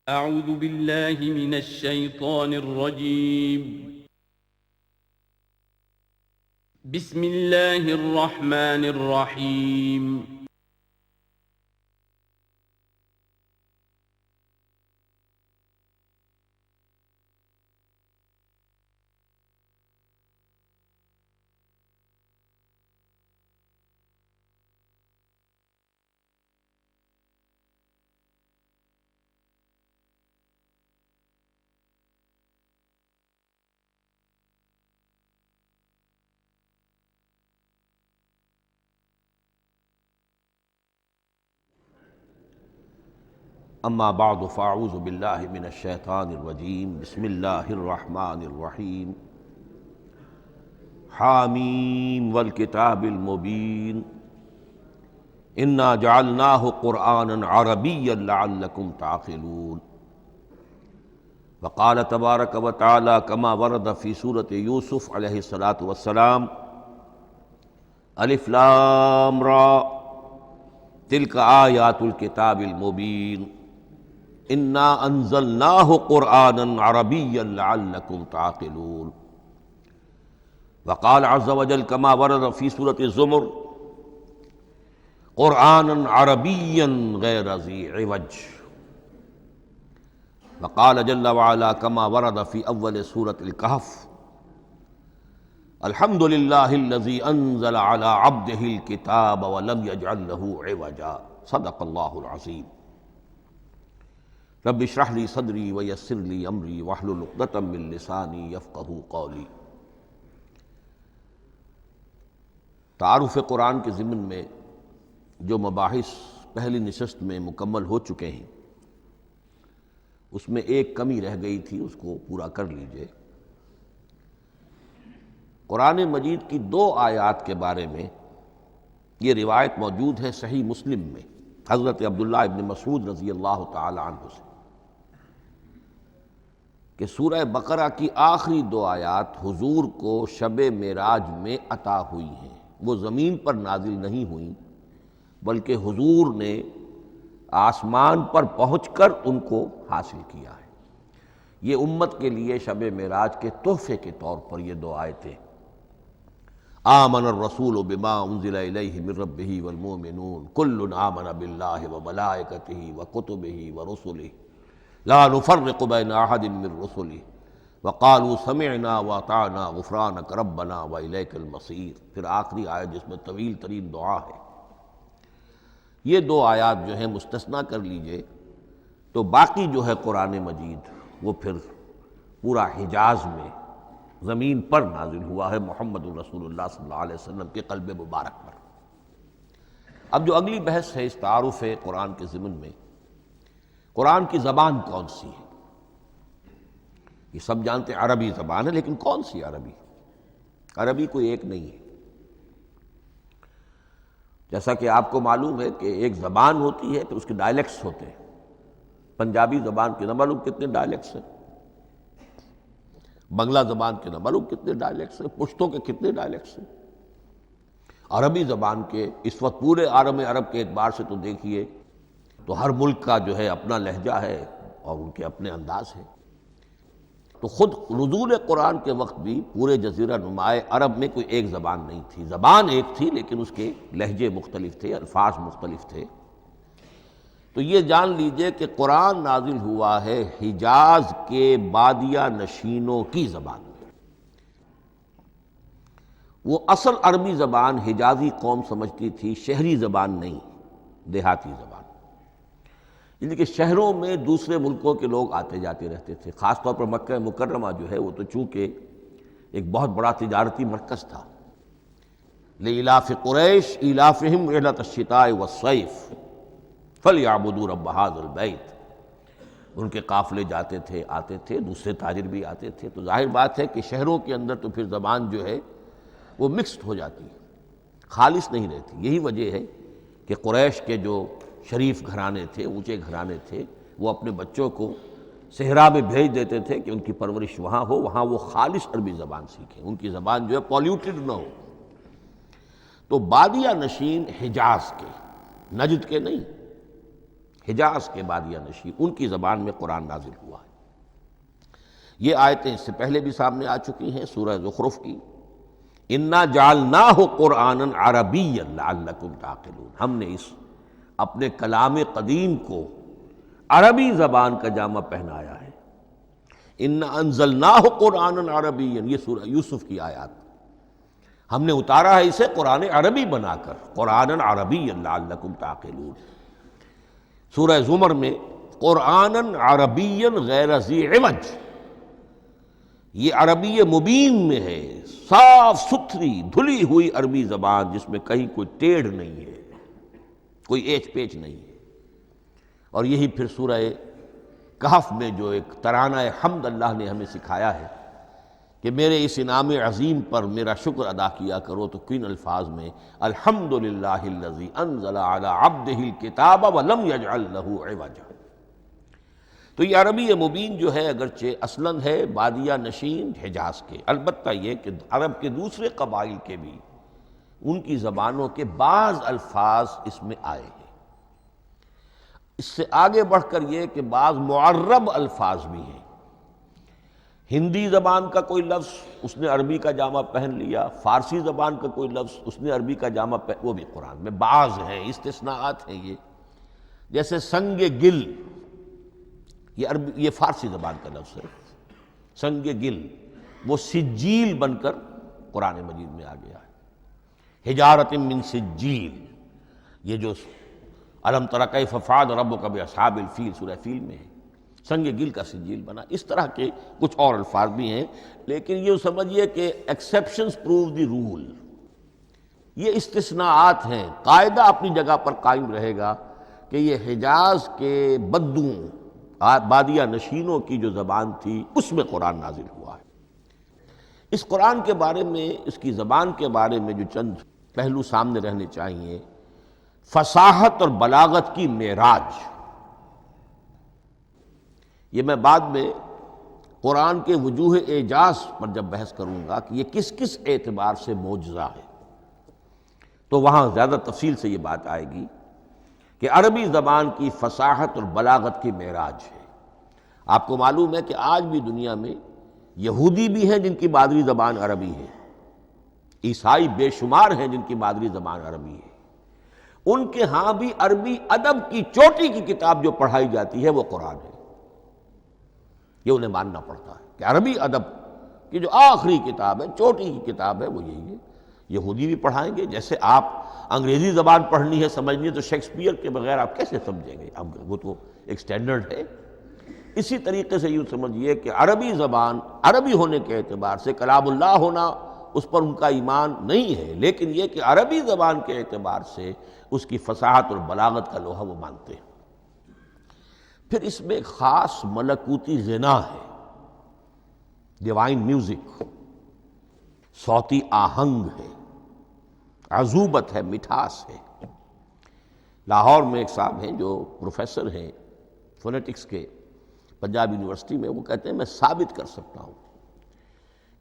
أعوذ بالله من الشيطان الرجيم. بسم الله الرحمن الرحيم. اما بعد فاعوذ باللہ من الشیطان الرجیم بسم اللہ الرحمن الرحیم حامیم والکتاب المبین انا جعلناہ قرآنا عربیا لعلکم تعقلون وقال تبارک وتعالی کما ورد فی سورۃ یوسف علیہ السلام الف لام را تلک آیات الکتاب المبین انا انزلناہ قرآنا عربیا لعلکم تعقلون وقال عز وجل کما ورد فی سورۃ الزمر قرآنا عربیا غیر ذی عوج وقال جل وعلا کما ورد فی اول سورۃ الکہف الحمد للہ الذی انزل علی عبدہ الکتاب ولم یجعل لہ عوجا صدق اللہ العظیم رب اشرح لی صدری ویسر لی امری واحلل عقدۃ من لسانی یفقہوا قولی۔ تعارف قرآن کے ضمن میں جو مباحث پہلی نشست میں مکمل ہو چکے ہیں اس میں ایک کمی رہ گئی تھی، اس کو پورا کر لیجئے۔ قرآن مجید کی 2 آیات کے بارے میں یہ روایت موجود ہے صحیح مسلم میں حضرت عبداللہ ابن مسعود رضی اللہ تعالی عنہ سے کہ سورہ بقرہ کی آخری 2 آیات حضور کو شب معراج میں عطا ہوئی ہیں، وہ زمین پر نازل نہیں ہوئیں بلکہ حضور نے آسمان پر پہنچ کر ان کو حاصل کیا ہے۔ یہ امت کے لیے شب معراج کے تحفے کے طور پر یہ 2 آیتیں آمن الرسول بما انزل الیہ من ربہ والمؤمنون کل آمن باللہ وملائکتہ وکتبہ ورسلہ لا نفرق بین احد من رسلہ وقالوا سمعنا واطعنا غفرانک ربنا والیک المصیر۔ پھر آخری آیت جس میں طویل ترین دعا ہے۔ یہ 2 آیات جو ہیں مستثنیٰ کر لیجئے تو باقی جو ہے قرآن مجید وہ پھر پورا حجاز میں زمین پر نازل ہوا ہے محمد رسول اللہ صلی اللہ علیہ وسلم کے قلب مبارک پر۔ اب جو اگلی بحث ہے اس تعارف قرآن کے ضمن میں، قرآن کی زبان کون سی ہے؟ یہ سب جانتے ہیں عربی زبان ہے، لیکن کون سی عربی؟ عربی کوئی ایک نہیں ہے۔ جیسا کہ آپ کو معلوم ہے کہ ایک زبان ہوتی ہے تو اس کے ڈائلیکٹس ہوتے ہیں۔ پنجابی زبان کے نہ معلوم کتنے ڈائلیکٹس ہیں، بنگلہ زبان کے نہ معلوم کتنے ڈائلیکٹس ہیں، پشتوں کے کتنے ڈائلیکٹس ہیں۔ عربی زبان کے اس وقت پورے عالم عرب کے اعتبار سے تو دیکھیے تو ہر ملک کا جو ہے اپنا لہجہ ہے اور ان کے اپنے انداز ہے۔ تو خود نزول قرآن کے وقت بھی پورے جزیرہ نمائے عرب میں کوئی ایک زبان نہیں تھی، زبان ایک تھی لیکن اس کے لہجے مختلف تھے، الفاظ مختلف تھے۔ تو یہ جان لیجئے کہ قرآن نازل ہوا ہے حجاز کے بادیہ نشینوں کی زبان میں۔ وہ اصل عربی زبان حجازی قوم سمجھتی تھی، شہری زبان نہیں، دیہاتی زبان۔ یعنی کہ شہروں میں دوسرے ملکوں کے لوگ آتے جاتے رہتے تھے، خاص طور پر مکہ مکرمہ جو ہے وہ تو چونکہ ایک بہت بڑا تجارتی مرکز تھا۔ لإلاف قریش ایلافہم رحلۃ الشتاء والصیف فلیعبدوا رب ھذا البیت۔ ان کے قافلے جاتے تھے، آتے تھے، دوسرے تاجر بھی آتے تھے، تو ظاہر بات ہے کہ شہروں کے اندر تو پھر زبان جو ہے وہ مکسڈ ہو جاتی ہے، خالص نہیں رہتی۔ یہی وجہ ہے کہ قریش کے جو شریف گھرانے تھے، اونچے گھرانے تھے، وہ اپنے بچوں کو صحرا میں بھیج دیتے تھے کہ ان کی پرورش وہاں ہو، وہاں وہ خالص عربی زبان سیکھیں، ان کی زبان جو ہے پولیوٹڈ نہ ہو۔ تو بادیہ نشین حجاز کے، نجد کے نہیں، حجاز کے بادیہ نشین، ان کی زبان میں قرآن نازل ہوا ہے۔ یہ آیتیں اس سے پہلے بھی سامنے آ چکی ہیں سورہ زخرف کی، انا جعلناہ قرآنا عربیا لعلکم تعقلون، ہم نے اس اپنے کلام قدیم کو عربی زبان کا جامہ پہنایا ہے۔ انا انزلناہ قرآنا عربیا، یہ سورہ یوسف کی آیات، ہم نے اتارا ہے اسے قرآن عربی بنا کر، قرآنا عربیا لعلکم تعقلون۔ سورہ زمر میں قرآنا عربیا غیر ذی عوج، یہ عربی مبین میں ہے، صاف ستھری دھلی ہوئی عربی زبان جس میں کہیں کوئی ٹیڑھ نہیں ہے، کوئی ایچ پیچ نہیں ہے۔ اور یہی پھر سورہ کہف میں جو ایک ترانہ حمد اللہ نے ہمیں سکھایا ہے کہ میرے اس انعام عظیم پر میرا شکر ادا کیا کرو، تو کن الفاظ میں الحمدللہ الذی انزل علی عبدہ الکتاب ولم یجعل لہ عوجا۔ تو یہ عربی مبین جو ہے اگرچہ اصلاً ہے بادیہ نشین حجاز کے، البتہ یہ کہ عرب کے دوسرے قبائل کے بھی ان کی زبانوں کے بعض الفاظ اس میں آئے ہیں۔ اس سے آگے بڑھ کر یہ کہ بعض معرب الفاظ بھی ہیں، ہندی زبان کا کوئی لفظ اس نے عربی کا جامہ پہن لیا، فارسی زبان کا کوئی لفظ اس نے عربی کا جامہ پہن، وہ بھی قرآن میں بعض ہیں، استثناءات ہیں یہ، جیسے سنگ گل، یہ فارسی زبان کا لفظ ہے، سنگ گل، وہ سجیل بن کر قرآن مجید میں آ گیا ہے، حجارۃ من سجیل، یہ جو الم تر کیف فعل ربک باصحاب الفیل سورہ فیل میں ہے، سنگ گل کا سجیل بنا۔ اس طرح کے کچھ اور الفاظ بھی ہیں، لیکن یہ سمجھیے کہ ایکسیپشنز پروو دی رول، یہ استثناءات ہیں، قاعدہ اپنی جگہ پر قائم رہے گا کہ یہ حجاز کے بدوؤں بادیہ نشینوں کی جو زبان تھی اس میں قرآن نازل ہوا ہے۔ اس قرآن کے بارے میں، اس کی زبان کے بارے میں جو چند پہلو سامنے رہنے چاہیے، فصاحت اور بلاغت کی معراج، یہ میں بعد میں قرآن کے وجوہ اعجاز پر جب بحث کروں گا کہ یہ کس کس اعتبار سے معجزہ ہے، تو وہاں زیادہ تفصیل سے یہ بات آئے گی کہ عربی زبان کی فصاحت اور بلاغت کی معراج ہے۔ آپ کو معلوم ہے کہ آج بھی دنیا میں یہودی بھی ہیں جن کی مادری زبان عربی ہے، عیسائی بے شمار ہیں جن کی مادری زبان عربی ہے، ان کے ہاں بھی عربی ادب کی چوٹی کی کتاب جو پڑھائی جاتی ہے وہ قرآن ہے، یہ انہیں ماننا پڑتا ہے کہ عربی ادب کی جو آخری کتاب ہے، چوٹی کی کتاب ہے، وہ یہی ہے۔ یہودی بھی پڑھائیں گے، جیسے آپ انگریزی زبان پڑھنی ہے، سمجھنی ہے، تو شیکسپیئر کے بغیر آپ کیسے سمجھیں گے؟ اب وہ تو ایک سٹینڈرڈ ہے۔ اسی طریقے سے یوں سمجھیے کہ عربی زبان عربی ہونے کے اعتبار سے کلام اللہ ہونا اس پر ان کا ایمان نہیں ہے، لیکن یہ کہ عربی زبان کے اعتبار سے اس کی فصاحت اور بلاغت کا لوہا وہ مانتے ہیں۔ پھر اس میں ایک خاص ملکوتی غنا ہے، ڈیوائن میوزک، صوتی آہنگ ہے، عذوبت ہے، مٹھاس ہے۔ لاہور میں ایک صاحب ہیں جو پروفیسر ہیں فونیٹکس کے پنجاب یونیورسٹی میں، وہ کہتے ہیں میں ثابت کر سکتا ہوں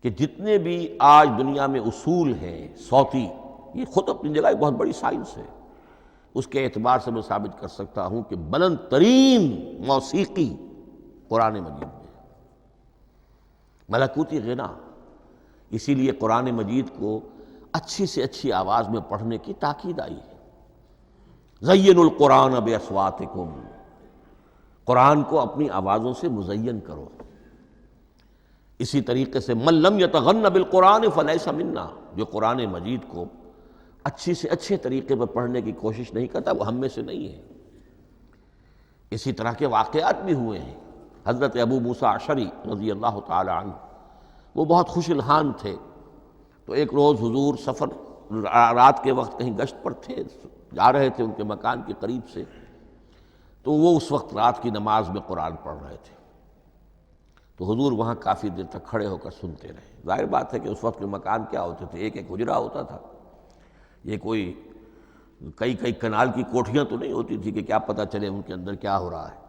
کہ جتنے بھی آج دنیا میں اصول ہیں صوتی، یہ خود اپنی جگہ ایک بہت بڑی سائنس ہے، اس کے اعتبار سے میں ثابت کر سکتا ہوں کہ بلند ترین موسیقی قرآن مجید میں ہے، ملکوتی غنا۔ اسی لیے قرآن مجید کو اچھی سے اچھی آواز میں پڑھنے کی تاکید آئی ہے، زینوا القرآن باصواتکم، قرآن کو اپنی آوازوں سے مزین کرو۔ اسی طریقے سے من لم یتغن بالقرآن فلیس منا، جو قرآن مجید کو اچھی سے اچھے طریقے پر پڑھنے کی کوشش نہیں کرتا وہ ہم میں سے نہیں ہے۔ اسی طرح کے واقعات بھی ہوئے ہیں۔ حضرت ابو موسیٰ اشعری رضی اللہ تعالی عنہ، وہ بہت خوش الحان تھے، تو ایک روز حضور سفر رات کے وقت کہیں گشت پر تھے، جا رہے تھے ان کے مکان کے قریب سے، تو وہ اس وقت رات کی نماز میں قرآن پڑھ رہے تھے، تو حضور وہاں کافی دیر تک کھڑے ہو کر سنتے رہے۔ ظاہر بات ہے کہ اس وقت کے مکان کیا ہوتے تھے، ایک ایک حجرہ ہوتا تھا، یہ کوئی کئی کنال کی کوٹھیاں تو نہیں ہوتی تھی کہ کیا پتہ چلے ان کے اندر کیا ہو رہا ہے۔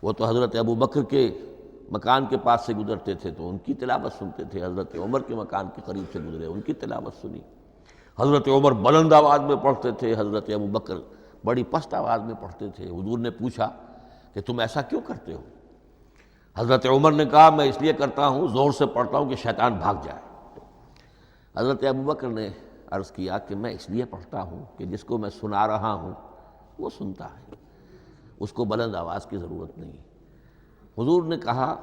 وہ تو حضرت ابو بکر کے مکان کے پاس سے گزرتے تھے تو ان کی تلاوت سنتے تھے، حضرت عمر کے مکان کے قریب سے گزرے ان کی تلاوت سنی، حضرت عمر بلند آواز میں پڑھتے تھے، حضرت ابو بکر بڑی پست آواز میں پڑھتے تھے۔ حضور نے پوچھا کہ تم ایسا کیوں کرتے ہو؟ حضرت عمر نے کہا میں اس لیے کرتا ہوں، زور سے پڑھتا ہوں کہ شیطان بھاگ جائے۔ حضرت ابوبکر نے عرض کیا کہ میں اس لیے پڑھتا ہوں کہ جس کو میں سنا رہا ہوں وہ سنتا ہے، اس کو بلند آواز کی ضرورت نہیں۔ حضور نے کہا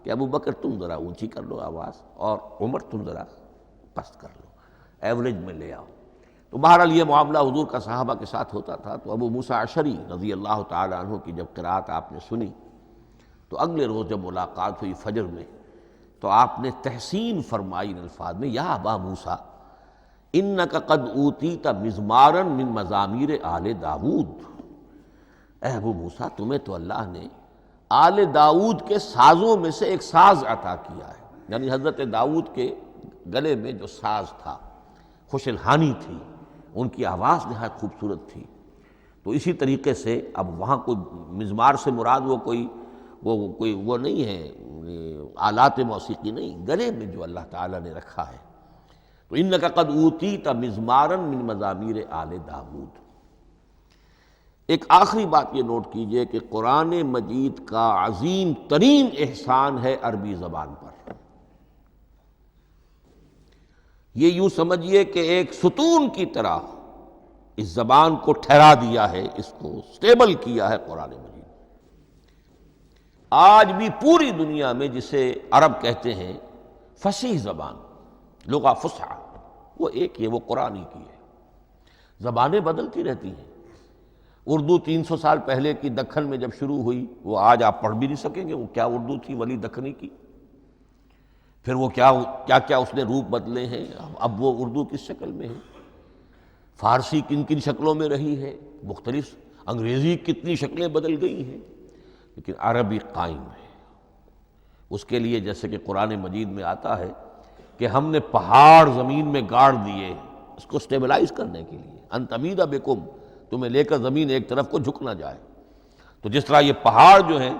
کہ ابوبکر تم ذرا اونچی کر لو آواز، اور عمر تم ذرا پست کر لو، ایوریج میں لے آؤ۔ تو بہرحال یہ معاملہ حضور کا صحابہ کے ساتھ ہوتا تھا۔ تو ابو موسیٰ اشعری رضی اللہ تعالی عنہ کی جب قرأت آپ نے سنی تو اگلے روز جب ملاقات ہوئی فجر میں تو آپ نے تحسین فرمائی ان الفاظ میں، یا ابا موسیٰ انک قد اوتیت مزمارا من مزامیر آل داود، اے ابو موسیٰ تمہیں تو اللہ نے آل داود کے سازوں میں سے ایک ساز عطا کیا ہے، یعنی حضرت داود کے گلے میں جو ساز تھا، خوش الحانی تھی، ان کی آواز نہایت خوبصورت تھی۔ تو اسی طریقے سے اب وہاں کوئی مزمار سے مراد وہ نہیں ہے آلات موسیقی نہیں، گلے میں جو اللہ تعالیٰ نے رکھا ہے۔ تو انک قد اوتیت مزمارا من مزامیر آل داود۔ ایک آخری بات یہ نوٹ کیجئے کہ قرآن مجید کا عظیم ترین احسان ہے عربی زبان پر۔ یہ یوں سمجھیے کہ ایک ستون کی طرح اس زبان کو ٹھہرا دیا ہے، اس کو سٹیبل کیا ہے قرآن مجید۔ آج بھی پوری دنیا میں جسے عرب کہتے ہیں فصیح زبان، لغہ فصحی، وہ ایک ہے، وہ قرآن ہی کی ہے۔ زبانیں بدلتی رہتی ہیں۔ اردو 300 سال پہلے کی دکن میں جب شروع ہوئی، وہ آج آپ پڑھ بھی نہیں سکیں گے وہ کیا اردو تھی ولی دکنی کی، پھر وہ کیا اس نے روپ بدلے ہیں، اب وہ اردو کس شکل میں ہے، فارسی کن کن شکلوں میں رہی ہے، مختلف انگریزی کتنی شکلیں بدل گئی ہیں، لیکن عربی قائم ہے۔ اس کے لیے جیسے کہ قرآن مجید میں آتا ہے کہ ہم نے پہاڑ زمین میں گاڑ دیے اس کو سٹیبلائز کرنے کے لیے، ان تمید بکم، تمہیں لے کر زمین ایک طرف کو جھک نہ جائے۔ تو جس طرح یہ پہاڑ جو ہیں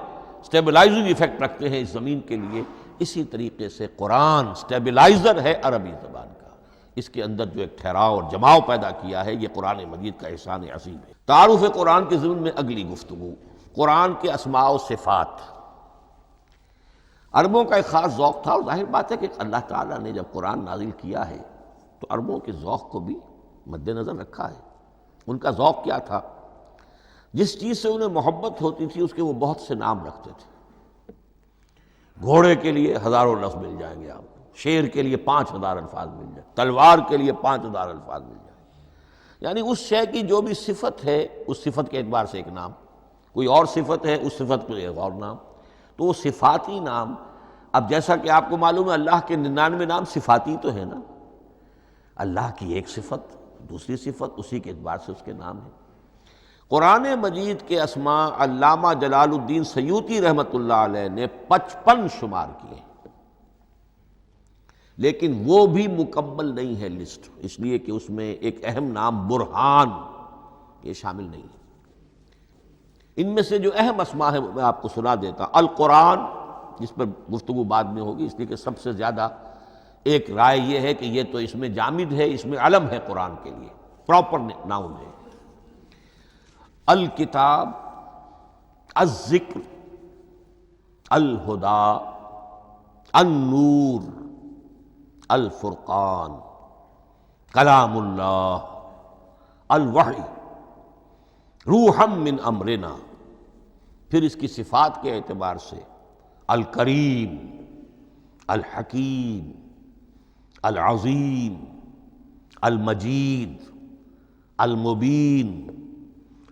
سٹیبلائزنگ ایفیکٹ رکھتے ہیں اس زمین کے لیے، اسی طریقے سے قرآن سٹیبلائزر ہے عربی زبان کا۔ اس کے اندر جو ایک ٹھہراؤ اور جماؤ پیدا کیا ہے، یہ قرآن مجید کا احسان عظیم ہے۔ تعارف قرآن کے ضمن میں اگلی گفتگو، قرآن کے اسماء و صفات۔ عربوں کا ایک خاص ذوق تھا، اور ظاہر بات ہے کہ اللہ تعالیٰ نے جب قرآن نازل کیا ہے تو عربوں کے ذوق کو بھی مد نظر رکھا ہے۔ ان کا ذوق کیا تھا؟ جس چیز سے انہیں محبت ہوتی تھی اس کے وہ بہت سے نام رکھتے تھے۔ گھوڑے کے لیے ہزاروں لفظ مل جائیں گے آپ کو، شیر کے لیے 5000 الفاظ مل جائیں، تلوار کے لیے 5000 الفاظ مل جائیں، یعنی اس شے کی جو بھی صفت ہے اس صفت کے اعتبار سے ایک نام، کوئی اور صفت ہے اس صفت کو ایک اور نام۔ تو وہ صفاتی نام، اب جیسا کہ آپ کو معلوم ہے اللہ کے 99 نام صفاتی تو ہے نا، اللہ کی ایک صفت دوسری صفت، اسی کے اعتبار سے اس کے نام ہیں۔ قرآن مجید کے اسماء علامہ جلال الدین سیوطی رحمۃ اللہ علیہ نے 55 شمار کیے، لیکن وہ بھی مکمل نہیں ہے لسٹ، اس لیے کہ اس میں ایک اہم نام برہان یہ شامل نہیں ہے۔ ان میں سے جو اہم اسماء ہیں میں آپ کو سنا دیتا۔ القرآن، جس پر گفتگو بعد میں ہوگی، اس لیے کہ سب سے زیادہ ایک رائے یہ ہے کہ یہ تو اس میں جامد ہے، اس میں علم ہے قرآن کے لیے، پراپر ناؤن ہے۔ الکتاب، الذکر، الہدیٰ، النور، الفرقان، کلام اللہ، الوحی، روحا من امرنا۔ پھر اس کی صفات کے اعتبار سے الکریم، الحکیم، العظیم، المجید، المبین،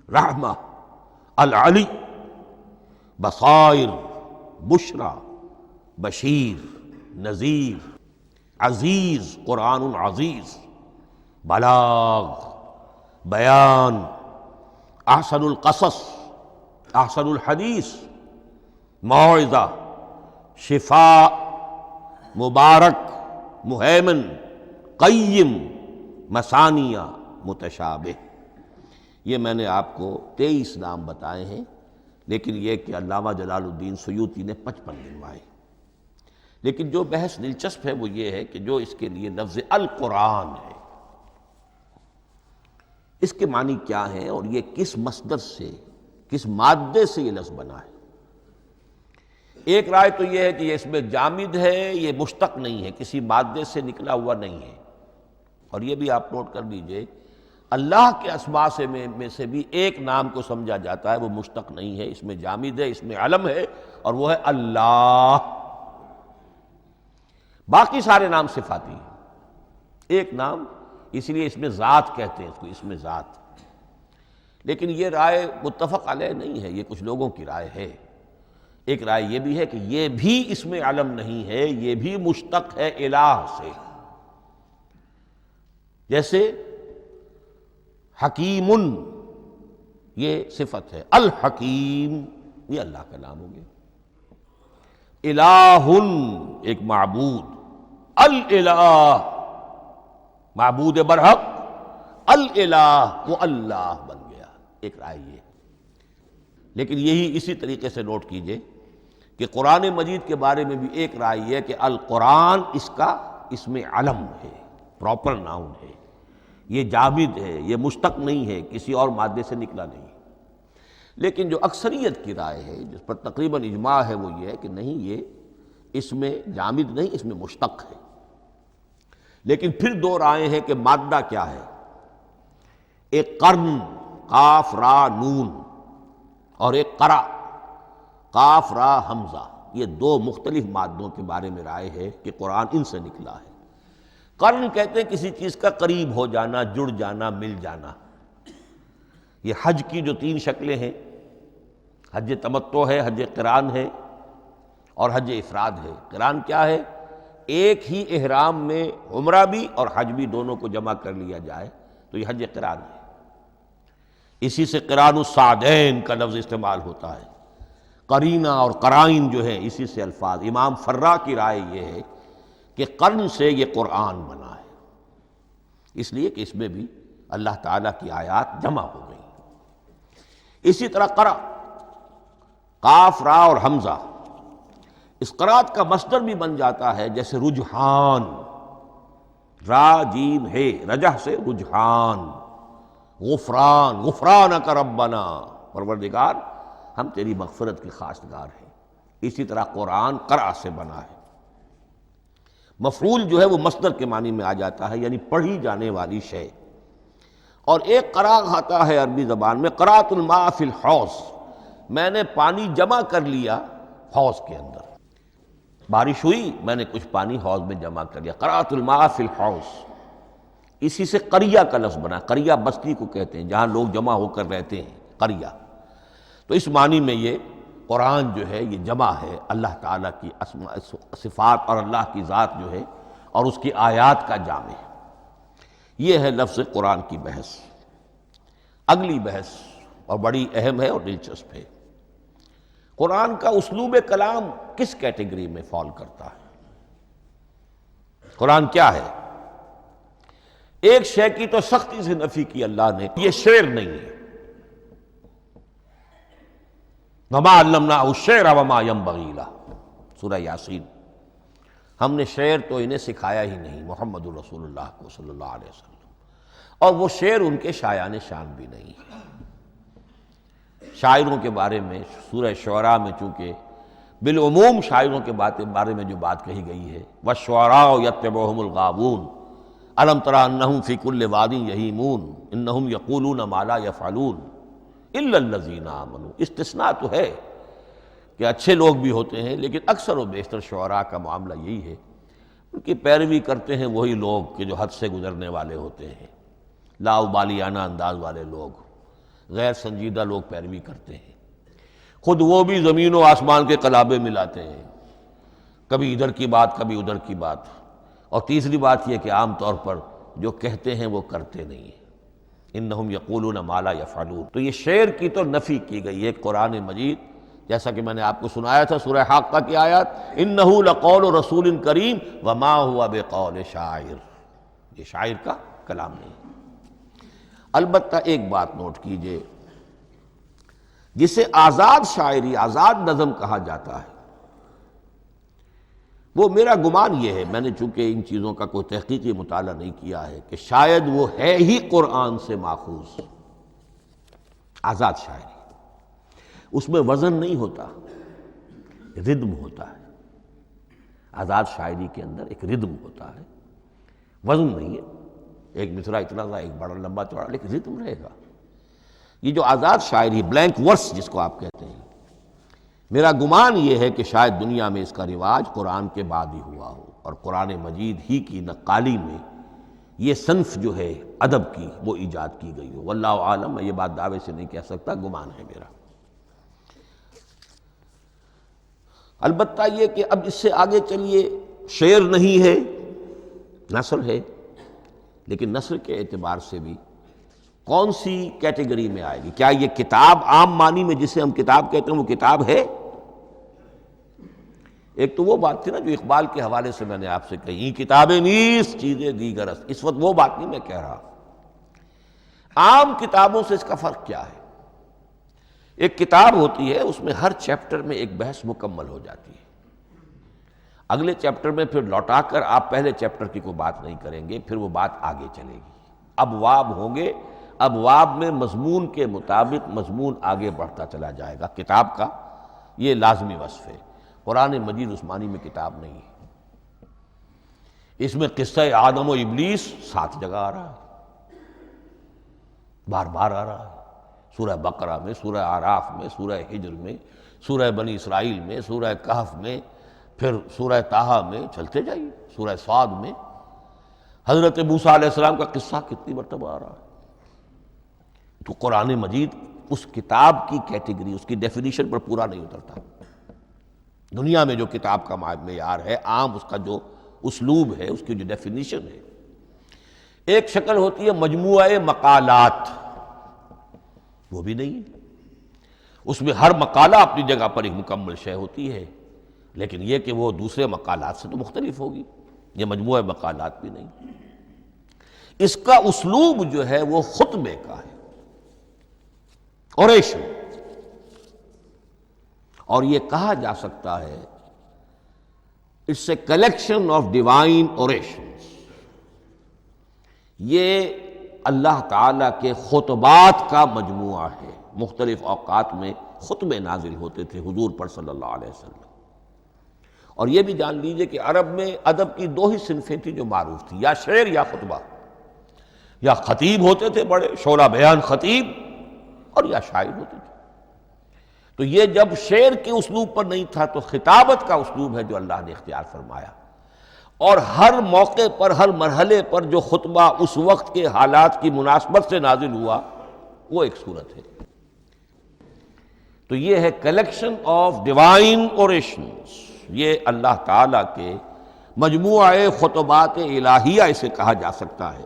رحمہ، العلی، بصائر، بشرا، بشیر، نذیر، عزیز، قرآن عزیز، بلاغ، بیان، احسن القصص، احسن الحدیث، موعظہ، شفاء، مبارک، مہیمن، قیم، مثانیہ، متشابہ۔ یہ میں نے آپ کو 23 نام بتائے ہیں، لیکن یہ کہ علامہ جلال الدین سیوطی نے 55 گنوائے۔ لیکن جو بحث دلچسپ ہے وہ یہ ہے کہ جو اس کے لیے لفظ القرآن ہے، اس کے معنی کیا ہیں اور یہ کس مصدر سے، کس مادے سے یہ لفظ بنا ہے؟ ایک رائے تو یہ ہے کہ یہ اس میں جامد ہے، یہ مشتق نہیں ہے، کسی مادے سے نکلا ہوا نہیں ہے۔ اور یہ بھی آپ نوٹ کر لیجئے، اللہ کے اسماء میں سے بھی ایک نام کو سمجھا جاتا ہے، وہ مشتق نہیں ہے، اس میں جامد ہے، اس میں علم ہے، اور وہ ہے اللہ۔ باقی سارے نام صفاتی ہیں، ایک نام، اس لیے اس میں ذات کہتے ہیں، اس کو اس میں ذات۔ لیکن یہ رائے متفق علیہ نہیں ہے، یہ کچھ لوگوں کی رائے ہے۔ ایک رائے یہ بھی ہے کہ یہ بھی اس میں علم نہیں ہے، یہ بھی مشتق ہے الہ سے۔ جیسے حکیم، یہ صفت ہے، الحکیم یہ اللہ کا نام ہو گیا۔ الہ ایک معبود، الالہ معبود برحق، الالہ وہ اللہ بن گیا، ایک رائے یہ۔ لیکن یہی اسی طریقے سے نوٹ کیجئے کہ قرآن مجید کے بارے میں بھی ایک رائے یہ ہے کہ القرآن اس میں علم ہے، پراپر ناؤن ہے، یہ جامد ہے، یہ مشتق نہیں ہے، کسی اور مادے سے نکلا نہیں۔ لیکن جو اکثریت کی رائے ہے، جس پر تقریباً اجماع ہے، وہ یہ ہے کہ نہیں، یہ اس میں جامد نہیں، اس میں مشتق ہے۔ لیکن پھر دو رائے ہیں کہ مادہ کیا ہے۔ ایک قرن، قاف را نون، اور ایک قرا، قاف را حمزہ، یہ دو مختلف مادوں کے بارے میں رائے ہے کہ قرآن ان سے نکلا ہے۔ قرن کہتے ہیں کسی چیز کا قریب ہو جانا، جڑ جانا، مل جانا۔ یہ حج کی جو تین شکلیں ہیں، حج تمتع ہے، حج قران ہے، اور حج افراد ہے۔ قران کیا ہے؟ ایک ہی احرام میں عمرہ بھی اور حج بھی دونوں کو جمع کر لیا جائے تو یہ حج قران ہے۔ اسی سے قران الصعدین کا لفظ استعمال ہوتا ہے۔ قرینہ اور قرائن جو ہے اسی سے الفاظ۔ امام فرا کی رائے یہ ہے کہ قرن سے یہ قرآن بنا ہے، اس لیے کہ اس میں بھی اللہ تعالیٰ کی آیات جمع ہو گئی۔ اسی طرح قرأ، قاف را اور حمزہ، اس قرات کا مصدر بھی بن جاتا ہے، جیسے رجحان، را جیم ہے، رجح سے رجحان، غفران، غفرانک ربنا، پروردگار ہم تیری مغفرت کے خواستگار ہیں۔ اسی طرح قرآن قرأ سے بنا ہے۔ مفعول جو ہے وہ مصدر کے معنی میں آ جاتا ہے، یعنی پڑھی جانے والی شے۔ اور ایک قرأ آتا ہے عربی زبان میں، قرأت الماء فی الحوض، میں نے پانی جمع کر لیا حوض کے اندر، بارش ہوئی، میں نے کچھ پانی حوض میں جمع کر لیا، قرأت الماء فی الحوض۔ اسی سے قریہ کا لفظ بنا، قریہ بستی کو کہتے ہیں جہاں لوگ جمع ہو کر رہتے ہیں، قریہ۔ تو اس معنی میں یہ قرآن جو ہے یہ جمع ہے اللہ تعالیٰ کی اسماء صفات اور اللہ کی ذات جو ہے اور اس کی آیات کا جامع ہے۔ یہ ہے لفظ قرآن کی بحث۔ اگلی بحث اور بڑی اہم ہے اور دلچسپ ہے، قرآن کا اسلوب کلام کس کیٹیگری میں فال کرتا ہے؟ قرآن کیا ہے؟ ایک شے کی تو سختی سے نفی کی اللہ نے، یہ شعر نہیں ہے۔ وَمَا عَلَّمْنَاهُ الشِّعْرَ وَمَا يَنبَغِي لَهُ، سورہ یاسین۔ ہم نے شعر تو انہیں سکھایا ہی نہیں، محمد الرسول اللہ کو صلی اللہ علیہ وسلم، اور وہ شعر ان کے شایان شان بھی نہیں ہے۔ شاعروں کے بارے میں سورہ شعراء میں چونکہ بالعموم شاعروں کے بارے میں جو بات کہی گئی ہے، وَالشُّعَرَاءُ يَتَّبِعُهُمُ الْغَاوُونَ أَلَمْ تَرَ أَنَّهُمْ فِي كُلِّ وَادٍ يَهِيمُونَ إِنَّهُمْ يَقُولُونَ مَا لَا يَفْعَلُونَ إِلَّا الَّذِينَ آمَنُوا۔ استثناء تو ہے کہ اچھے لوگ بھی ہوتے ہیں، لیکن اکثر و بیشتر شعراء کا معاملہ یہی ہے، ان کی پیروی کرتے ہیں وہی لوگ کہ جو حد سے گزرنے والے ہوتے ہیں، لا ابالیانہ انداز والے لوگ، غیر سنجیدہ لوگ پیروی کرتے ہیں۔ خود وہ بھی زمین و آسمان کے قلابے ملاتے ہیں، کبھی ادھر کی بات کبھی ادھر کی بات۔ اور تیسری بات یہ کہ عام طور پر جو کہتے ہیں وہ کرتے نہیں ہیں، انہم یقولون ما لا یفعلون۔ تو یہ شعر کی تو نفی کی گئی ہے۔ قرآن مجید جیسا کہ میں نے آپ کو سنایا تھا سورہ حاقہ کی آیات، انہ لقول رسول کریم وما ہوا بقول شاعر، یہ شاعر کا کلام نہیں۔ البتہ ایک بات نوٹ کیجئے، جسے آزاد شاعری، آزاد نظم کہا جاتا ہے، وہ میرا گمان یہ ہے، میں نے چونکہ ان چیزوں کا کوئی تحقیقی مطالعہ نہیں کیا ہے، کہ شاید وہ ہے ہی قرآن سے ماخوذ آزاد شاعری۔ اس میں وزن نہیں ہوتا، ردم ہوتا ہے۔ آزاد شاعری کے اندر ایک ردم ہوتا ہے، وزن نہیں ہے، ایک مصرع اتنا سا، ایک بڑا لمبا چوڑا، لیکن ردم رہے گا۔ یہ جو آزاد شاعری، بلینک ورس جس کو آپ کہتے ہیں، میرا گمان یہ ہے کہ شاید دنیا میں اس کا رواج قرآن کے بعد ہی ہوا ہو، اور قرآن مجید ہی کی نقالی میں یہ صنف جو ہے ادب کی وہ ایجاد کی گئی ہو۔ واللہ عالم، میں یہ بات دعوے سے نہیں کہہ سکتا، گمان ہے میرا۔ البتہ یہ کہ اب اس سے آگے چلیے، شعر نہیں ہے، نثر ہے، لیکن نثر کے اعتبار سے بھی کون سی کیٹیگری میں آئے گی؟ کیا یہ کتاب عام معنی میں جسے ہم کتاب کہتے ہیں وہ کتاب ہے؟ ایک تو وہ بات تھی نا جو اقبال کے حوالے سے میں نے آپ سے کہی، کتابیں نیست چیزیں دیگر است، اس وقت وہ بات نہیں میں کہہ رہا۔ عام کتابوں سے اس کا فرق کیا ہے؟ ایک کتاب ہوتی ہے، اس میں ہر چیپٹر میں ایک بحث مکمل ہو جاتی ہے، اگلے چیپٹر میں پھر لوٹا کر آپ پہلے چیپٹر کی کوئی بات نہیں کریں گے، پھر وہ بات آگے چلے گی، ابواب ہوں گے، ابواب میں مضمون کے مطابق مضمون آگے بڑھتا چلا جائے گا۔ کتاب کا یہ لازمی وصف ہے۔ قرآن مجید اس معنی میں کتاب نہیں ہے۔ اس میں قصہ آدم و ابلیس 7 جگہ آ رہا ہے، بار بار آ رہا ہے، سورہ بقرہ میں، سورہ اعراف میں، سورہ ہجر میں، سورہ بنی اسرائیل میں، سورہ کہف میں، پھر سورہ طٰہٰ میں، چلتے جائیے، سورہ صاد میں حضرت موسیٰ علیہ السلام کا قصہ کتنی مرتبہ آ رہا ہے۔ تو قرآن مجید اس کتاب کی کیٹیگری، اس کی ڈیفینیشن پر پورا نہیں اترتا۔ دنیا میں جو کتاب کا معیار ہے، عام اس کا جو اسلوب ہے، اس کی جو ڈیفینیشن ہے، ایک شکل ہوتی ہے مجموعہ مقالات، وہ بھی نہیں ہے۔ اس میں ہر مقالہ اپنی جگہ پر ایک مکمل شے ہوتی ہے، لیکن یہ کہ وہ دوسرے مقالات سے تو مختلف ہوگی، یہ مجموعہ مقالات بھی نہیں۔ اس کا اسلوب جو ہے وہ خطبے کا ہے، اوریشن، اور یہ کہا جا سکتا ہے it's a collection of divine orations. یہ اللہ تعالیٰ کے خطبات کا مجموعہ ہے۔ مختلف اوقات میں خطبے نازل ہوتے تھے حضور پر صلی اللہ علیہ وسلم۔ اور یہ بھی جان لیجئے کہ عرب میں ادب کی 2 ہی صنفیں تھیں جو معروف تھیں، یا شعر یا خطبہ، یا خطیب ہوتے تھے بڑے شعلہ بیان خطیب، اور یا شاعر ہوتے تھے۔ تو یہ جب شعر کے اسلوب پر نہیں تھا تو خطابت کا اسلوب ہے جو اللہ نے اختیار فرمایا، اور ہر موقع پر، ہر مرحلے پر جو خطبہ اس وقت کے حالات کی مناسبت سے نازل ہوا وہ ایک صورت ہے۔ تو یہ ہے کلیکشن آف ڈیوائن اوریشنز، یہ اللہ تعالیٰ کے مجموعہ خطبات الہیہ اسے کہا جا سکتا ہے۔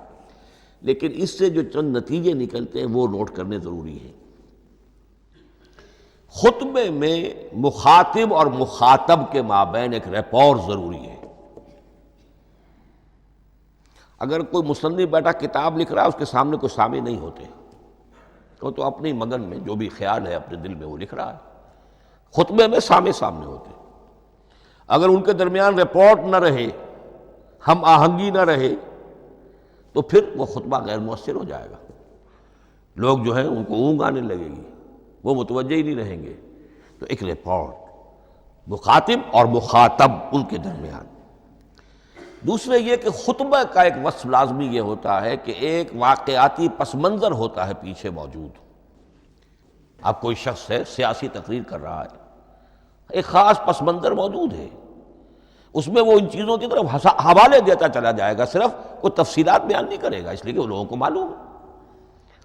لیکن اس سے جو چند نتیجے نکلتے ہیں وہ نوٹ کرنے ضروری ہیں۔ خطبے میں مخاطب اور مخاطب کے مابین ایک ریپور ضروری ہے۔ اگر کوئی مصنف بیٹا کتاب لکھ رہا ہے، اس کے سامنے کوئی سامع نہیں ہوتے، وہ تو اپنی مگن میں جو بھی خیال ہے اپنے دل میں وہ لکھ رہا ہے۔ خطبے میں سامنے ہوتے، اگر ان کے درمیان رپورٹ نہ رہے، ہم آہنگی نہ رہے، تو پھر وہ خطبہ غیر مؤثر ہو جائے گا۔ لوگ جو ہیں ان کو اونگ آنے لگے گی، وہ متوجہ ہی نہیں رہیں گے۔ تو ایک رپورٹ مخاطب اور مخاطب ان کے درمیان۔ دوسرے یہ کہ خطبہ کا ایک وصف لازمی یہ ہوتا ہے کہ ایک واقعاتی پس منظر ہوتا ہے پیچھے موجود۔ اب کوئی شخص ہے سیاسی تقریر کر رہا ہے، ایک خاص پس منظر موجود ہے، اس میں وہ ان چیزوں کی طرف حوالے دیتا چلا جائے گا، صرف کوئی تفصیلات بیان نہیں کرے گا، اس لیے کہ وہ لوگوں کو معلوم ہے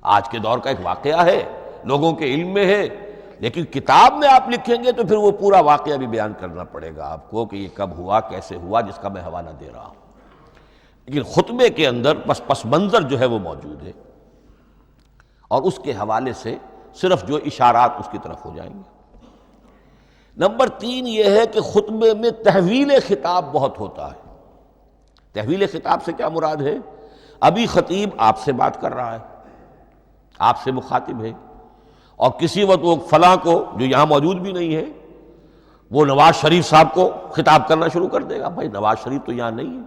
آج کے دور کا ایک واقعہ ہے، لوگوں کے علم میں ہے۔ لیکن کتاب میں آپ لکھیں گے تو پھر وہ پورا واقعہ بھی بیان کرنا پڑے گا آپ کو کہ یہ کب ہوا، کیسے ہوا، جس کا میں حوالہ دے رہا ہوں۔ لیکن خطبے کے اندر پس منظر جو ہے وہ موجود ہے، اور اس کے حوالے سے صرف جو اشارات اس کی طرف ہو جائیں گے۔ نمبر 3 یہ ہے کہ خطبے میں تحویل خطاب بہت ہوتا ہے۔ تحویل خطاب سے کیا مراد ہے؟ ابھی خطیب آپ سے بات کر رہا ہے، آپ سے مخاطب ہے، اور کسی وقت وہ فلاں کو جو یہاں موجود بھی نہیں ہے، وہ نواز شریف صاحب کو خطاب کرنا شروع کر دے گا. بھائی نواز شریف تو یہاں نہیں ہے،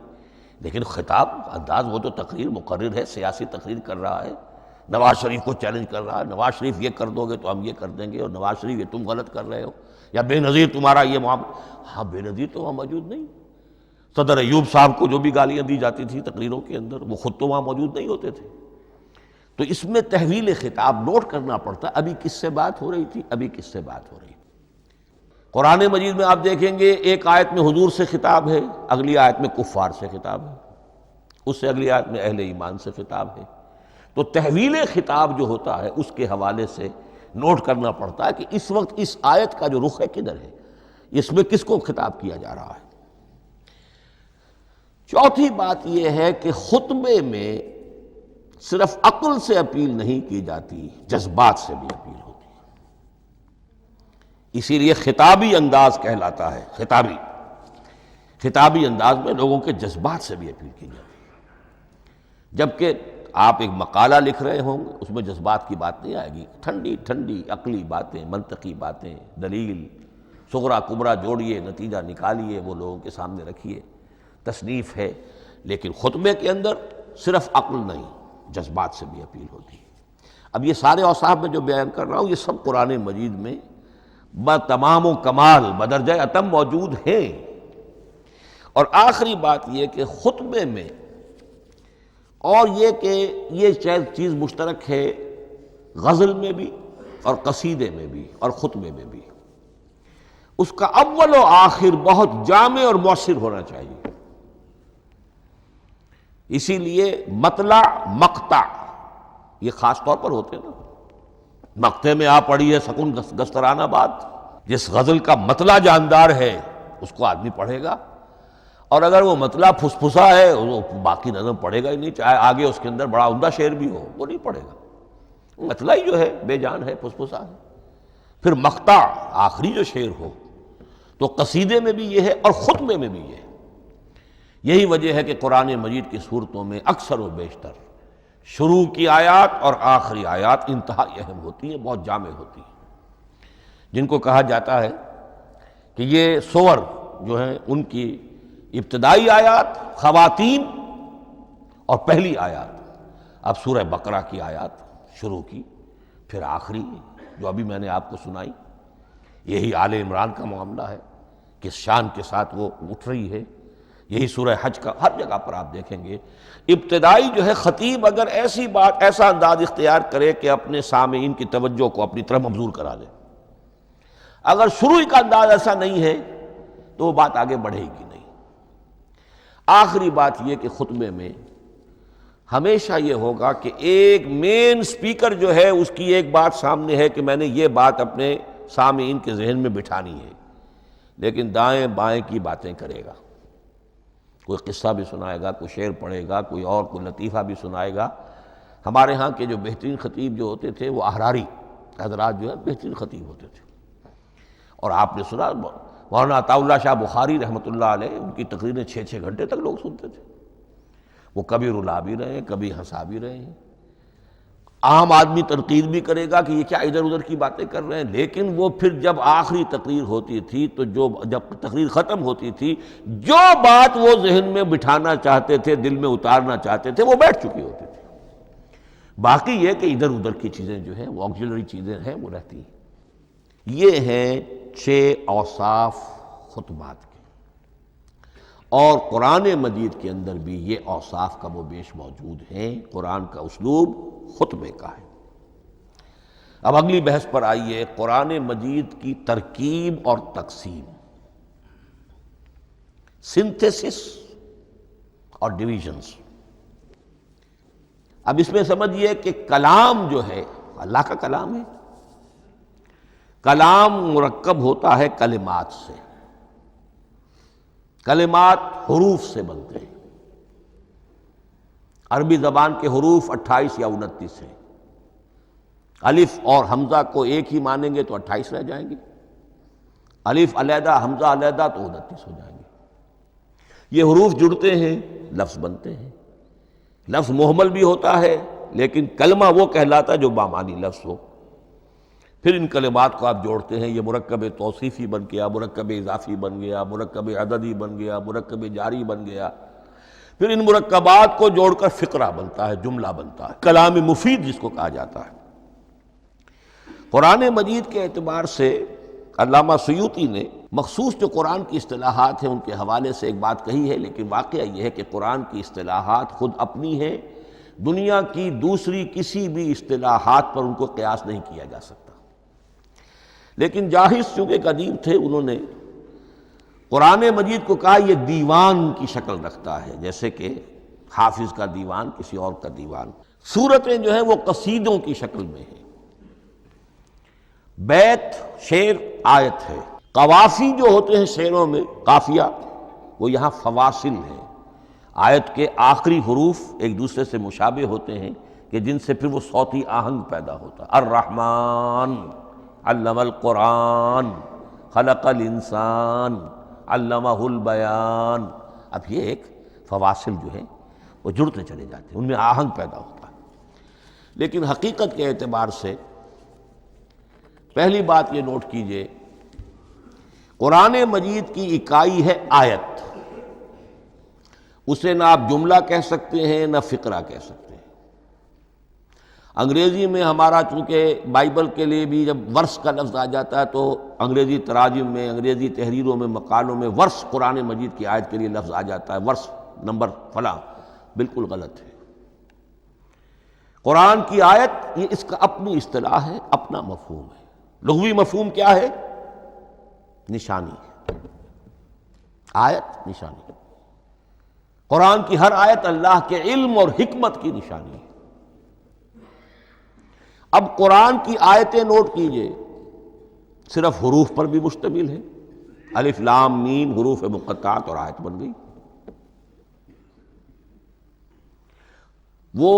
لیکن خطاب انداز وہ تو تقریر مقرر ہے، سیاسی تقریر کر رہا ہے، نواز شریف کو چیلنج کر رہا ہے. نواز شریف یہ کر دو گے تو ہم یہ کر دیں گے، اور نواز شریف یہ تم غلط کر رہے ہو، یا بے نظیر تمہارا یہ معاملہ. ہاں بے نظیر تو وہاں موجود نہیں. صدر ایوب صاحب کو جو بھی گالیاں دی جاتی تھی تقریروں کے اندر، وہ خود تو وہاں موجود نہیں ہوتے تھے. تو اس میں تحویل خطاب نوٹ کرنا پڑتا ہے، ابھی کس سے بات ہو رہی تھی، ابھی کس سے بات ہو رہی تھی. قرآن مجید میں آپ دیکھیں گے ایک آیت میں حضور سے خطاب ہے، اگلی آیت میں کفار سے خطاب ہے، اس سے اگلی آیت میں اہل ایمان سے خطاب ہے. تو تحویل خطاب جو ہوتا ہے اس کے حوالے سے نوٹ کرنا پڑتا ہے کہ اس وقت اس آیت کا جو رخ ہے کدھر ہے، اس میں کس کو خطاب کیا جا رہا ہے. چوتھی بات یہ ہے کہ خطبے میں صرف عقل سے اپیل نہیں کی جاتی، جذبات سے بھی اپیل ہوتی ہے. اسی لیے خطابی انداز کہلاتا ہے. خطابی انداز میں لوگوں کے جذبات سے بھی اپیل کی جاتی ہے. جبکہ آپ ایک مقالہ لکھ رہے ہوں گے، اس میں جذبات کی بات نہیں آئے گی. ٹھنڈی ٹھنڈی عقلی باتیں، منطقی باتیں، دلیل صغرا کبرا جوڑیے، نتیجہ نکالیے، وہ لوگوں کے سامنے رکھیے، تصنیف ہے. لیکن خطبے کے اندر صرف عقل نہیں، جذبات سے بھی اپیل ہوتی ہے. اب یہ سارے اوصاف میں جو بیان کر رہا ہوں یہ سب قرآن مجید میں بتمام و کمال بدرجہ اتم موجود ہیں. اور آخری بات یہ کہ خطبے میں، اور یہ کہ یہ چیز مشترک ہے غزل میں بھی اور قصیدے میں بھی اور خطبے میں بھی، اس کا اول و آخر بہت جامع اور مؤثر ہونا چاہیے. اسی لیے مطلع مقطع یہ خاص طور پر ہوتے ہیں نا. مقطع میں آپ پڑھی ہے سکون گسترانہ بات، جس غزل کا مطلع جاندار ہے اس کو آدمی پڑھے گا، اور اگر وہ مطلع پھسپھسا ہے وہ باقی نظم پڑھے گا ہی نہیں، چاہے آگے اس کے اندر بڑا عمدہ شعر بھی ہو وہ نہیں پڑھے گا. مطلع ہی جو ہے بے جان ہے، پھسپھسا ہے. پھر مقطع آخری جو شعر ہو، تو قصیدے میں بھی یہ ہے اور خطبے میں بھی یہ ہے. یہی وجہ ہے کہ قرآن مجید کی صورتوں میں اکثر و بیشتر شروع کی آیات اور آخری آیات انتہائی اہم ہوتی ہیں، بہت جامع ہوتی ہیں، جن کو کہا جاتا ہے کہ یہ سور جو ہیں ان کی ابتدائی آیات، خواتین اور پہلی آیات. اب سورہ بقرہ کی آیات شروع کی، پھر آخری جو ابھی میں نے آپ کو سنائی، یہی آل عمران کا معاملہ ہے، کس شان کے ساتھ وہ اٹھ رہی ہے. یہی سورہ حج کا ہر جگہ پر آپ دیکھیں گے ابتدائی جو ہے خطیب اگر ایسی بات، ایسا انداز اختیار کرے کہ اپنے سامعین کی توجہ کو اپنی طرف مبذول کرا دے، اگر شروع کا انداز ایسا نہیں ہے تو وہ بات آگے بڑھے گی نہیں. آخری بات یہ کہ خطبے میں ہمیشہ یہ ہوگا کہ ایک مین سپیکر جو ہے اس کی ایک بات سامنے ہے کہ میں نے یہ بات اپنے سامعین کے ذہن میں بٹھانی ہے، لیکن دائیں بائیں کی باتیں کرے گا. کوئی قصہ بھی سنائے گا، کوئی شعر پڑھے گا، کوئی اور کوئی لطیفہ بھی سنائے گا. ہمارے ہاں کے جو بہترین خطیب جو ہوتے تھے وہ احراری حضرات جو ہے بہترین خطیب ہوتے تھے. اور آپ نے سنا مولانا عطا اللہ شاہ بخاری رحمۃ اللہ علیہ، ان کی تقریریں 6 گھنٹے تک لوگ سنتے تھے. وہ کبھی رلا بھی رہے ہیں، کبھی ہنسا بھی رہے ہیں. عام آدمی تنقید بھی کرے گا کہ یہ کیا ادھر ادھر کی باتیں کر رہے ہیں، لیکن وہ پھر جب آخری تقریر ہوتی تھی تو جب تقریر ختم ہوتی تھی، جو بات وہ ذہن میں بٹھانا چاہتے تھے، دل میں اتارنا چاہتے تھے، وہ بیٹھ چکی ہوتی تھی. باقی یہ کہ ادھر ادھر کی چیزیں جو ہیں وہ آکسیلری چیزیں ہیں وہ رہتی ہیں. یہ ہیں 6 اوصاف خطبات کے، اور قرآن مجید کے اندر بھی یہ اوصاف کم و بیش موجود ہیں. قرآن کا اسلوب خطبے کا ہے. اب اگلی بحث پر آئیے، قرآن مجید کی ترکیب اور تقسیم، سنتھیسس اور ڈویژنز. اب اس میں سمجھیے کہ کلام جو ہے اللہ کا کلام ہے. کلام مرکب ہوتا ہے کلمات سے. کلمات حروف سے بنتے ہیں. عربی زبان کے حروف 28 یا 29 ہیں. الف اور حمزہ کو ایک ہی مانیں گے تو 28 رہ جائیں گے. الف علیحدہ حمزہ علیحدہ تو 29 ہو جائیں گے. یہ حروف جڑتے ہیں، لفظ بنتے ہیں. لفظ محمل بھی ہوتا ہے لیکن کلمہ وہ کہلاتا ہے جو بامانی لفظ ہو. پھر ان کلمات کو آپ جوڑتے ہیں، یہ مرکب توصیفی بن گیا، مرکب اضافی بن گیا، مرکب عددی بن گیا، مرکب جاری بن گیا، پھر ان مرکبات کو جوڑ کر فقرہ بنتا ہے، جملہ بنتا ہے، کلام مفید جس کو کہا جاتا ہے۔ قرآن مجید کے اعتبار سے علامہ سیوطی نے مخصوص جو قرآن کی اصطلاحات ہیں ان کے حوالے سے ایک بات کہی ہے، لیکن واقعہ یہ ہے کہ قرآن کی اصطلاحات خود اپنی ہیں، دنیا کی دوسری کسی بھی اصطلاحات پر ان کو قیاس نہیں کیا جا سکتا۔ لیکن جاہز چونکہ قدیم تھے، انہوں نے قرآن مجید کو کہا یہ دیوان کی شکل رکھتا ہے، جیسے کہ حافظ کا دیوان، کسی اور کا دیوان۔ سورتیں جو ہیں وہ قصیدوں کی شکل میں ہیں، بیت شعر آیت ہے، قوافی جو ہوتے ہیں شعروں میں قافیہ، وہ یہاں فواصل ہیں، آیت کے آخری حروف ایک دوسرے سے مشابہ ہوتے ہیں کہ جن سے پھر وہ صوتی آہنگ پیدا ہوتا ہے۔ الرحمن علم القرآن خلق الانسان علمہ البیان۔ اب یہ ایک فواصل جو ہیں وہ جڑتے چلے جاتے ہیں، ان میں آہنگ پیدا ہوتا ہے۔ لیکن حقیقت کے اعتبار سے پہلی بات یہ نوٹ کیجئے، قرآن مجید کی اکائی ہے آیت، اسے نہ آپ جملہ کہہ سکتے ہیں نہ فقرہ کہہ سکتے ہیں۔ انگریزی میں ہمارا چونکہ بائبل کے لیے بھی جب ورس کا لفظ آ جاتا ہے تو انگریزی تراجم میں، انگریزی تحریروں میں، مقالوں میں ورس قرآن مجید کی آیت کے لیے لفظ آ جاتا ہے، ورس نمبر فلاں، بالکل غلط ہے۔ قرآن کی آیت یہ اس کا اپنی اصطلاح ہے، اپنا مفہوم ہے۔ لغوی مفہوم کیا ہے؟ نشانی، آیت نشانی۔ قرآن کی ہر آیت اللہ کے علم اور حکمت کی نشانی ہے۔ اب قرآن کی آیتیں نوٹ کیجئے، صرف حروف پر بھی مشتمل ہے، الف لام میم حروف مقطعات اور آیت بن گئی۔ وہ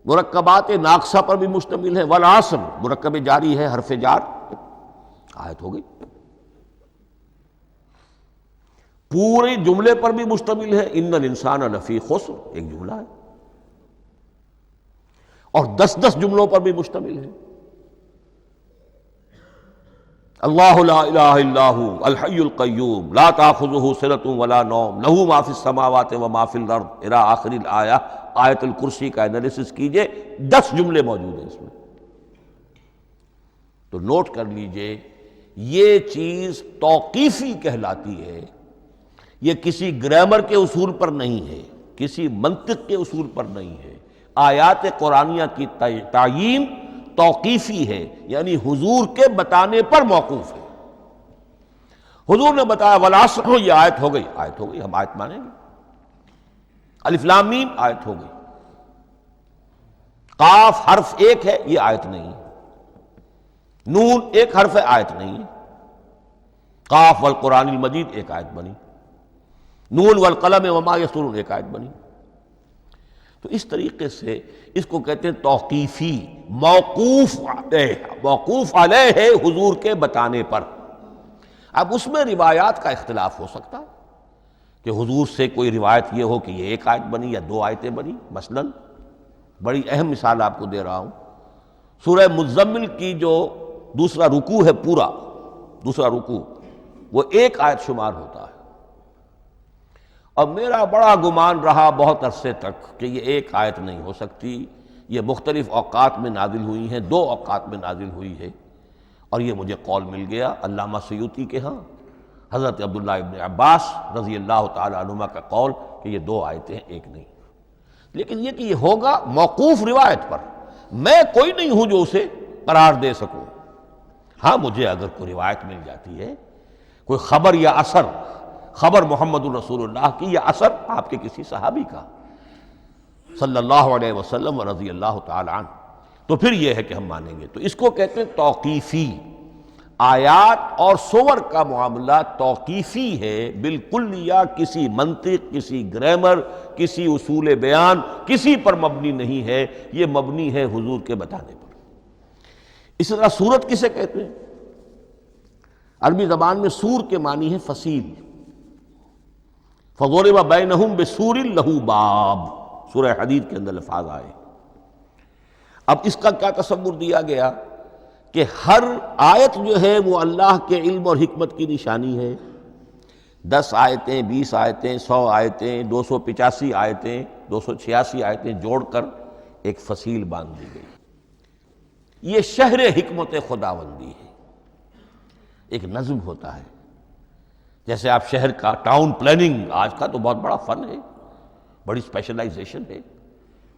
مرکبات ناقصہ پر بھی مشتمل ہے، والعصر مرکب جاری ہے، حرف جار، آیت ہو گئی۔ پورے جملے پر بھی مشتمل ہے، ان الانسان لفی خسر، ایک جملہ ہے، اور 10 جملوں پر بھی مشتمل ہے۔ اللہ لا الہ الا ھو الحی القیوم لا تاخذہ سنۃ ولا نوم لہ ما فی السماوات وما فی الارض الی آخر الآیہ۔ آیت الکرسی کا انالیسس کیجئے، 10 جملے موجود ہیں اس میں۔ تو نوٹ کر لیجئے، یہ چیز توقیفی کہلاتی ہے، یہ کسی گرامر کے اصول پر نہیں ہے، کسی منطق کے اصول پر نہیں ہے۔ آیات قرآنیہ کی تعیین توقیفی ہے، یعنی حضور کے بتانے پر موقوف ہے۔ حضور نے بتایا والعصر، یہ آیت ہو گئی، آیت ہو گئی، ہم آیت مانیں گے۔ الف لام میم آیت ہو گئی۔ قاف حرف ایک ہے، یہ آیت نہیں ہے۔ نون ایک حرف ہے، آیت نہیں ہے۔ قاف والقرآن المجید ایک آیت بنی، نون والقلم وما یسطرون ایک آیت بنی۔ تو اس طریقے سے اس کو کہتے ہیں توقیفی، موقوف علیہ ہے حضور کے بتانے پر۔ اب اس میں روایات کا اختلاف ہو سکتا ہے کہ حضور سے کوئی روایت یہ ہو کہ یہ ایک آیت بنی یا 2 آیتیں بنی۔ مثلا بڑی اہم مثال آپ کو دے رہا ہوں، سورہ مزمل کی جو دوسرا رکوع ہے، پورا دوسرا رکوع، وہ 1 آیت شمار ہوتا ہے۔ اور میرا بڑا گمان رہا بہت عرصے تک کہ یہ 1 آیت نہیں ہو سکتی، یہ مختلف اوقات میں نازل ہوئی ہیں، 2 اوقات میں نازل ہوئی ہے۔ اور یہ مجھے قول مل گیا علامہ سیوطی کے ہاں، حضرت عبداللہ ابن عباس رضی اللہ تعالی عنہما کا قول کہ یہ 2 آیتیں ہیں، 1 نہیں۔ لیکن یہ کہ یہ ہوگا موقوف روایت پر، میں کوئی نہیں ہوں جو اسے قرار دے سکوں۔ ہاں مجھے اگر کوئی روایت مل جاتی ہے، کوئی خبر یا اثر، خبر محمد الرسول اللہ کی یا اثر آپ کے کسی صحابی کا صلی اللہ علیہ وسلم و رضی اللہ تعالی عنہ، تو پھر یہ ہے کہ ہم مانیں گے۔ تو اس کو کہتے ہیں توقیفی۔ آیات اور سور کا معاملہ توقیفی ہے بالکل، یا کسی منطق، کسی گرامر، کسی اصول بیان، کسی پر مبنی نہیں ہے، یہ مبنی ہے حضور کے بتانے پر۔ اسی طرح سورت کسے کہتے ہیں؟ عربی زبان میں سور کے معنی ہے فصیل۔ فَضُرِبَ بَيْنَهُمْ بِسُورٍ لَهُ بَابٌ، سورہ حدید کے اندر الفاظ آئے۔ اب اس کا کیا تصور دیا گیا کہ ہر آیت جو ہے وہ اللہ کے علم اور حکمت کی نشانی ہے۔ 10 آیتیں، 20 آیتیں، 100 آیتیں، 285 آیتیں، 286 آیتیں جوڑ کر ایک فصیل باندھ دی گئی۔ یہ شہر حکمت خداوندی ہے۔ ایک نظم ہوتا ہے، جیسے آپ شہر کا ٹاؤن پلاننگ آج کا تو بہت بڑا فن ہے، بڑی اسپیشلائزیشن ہے،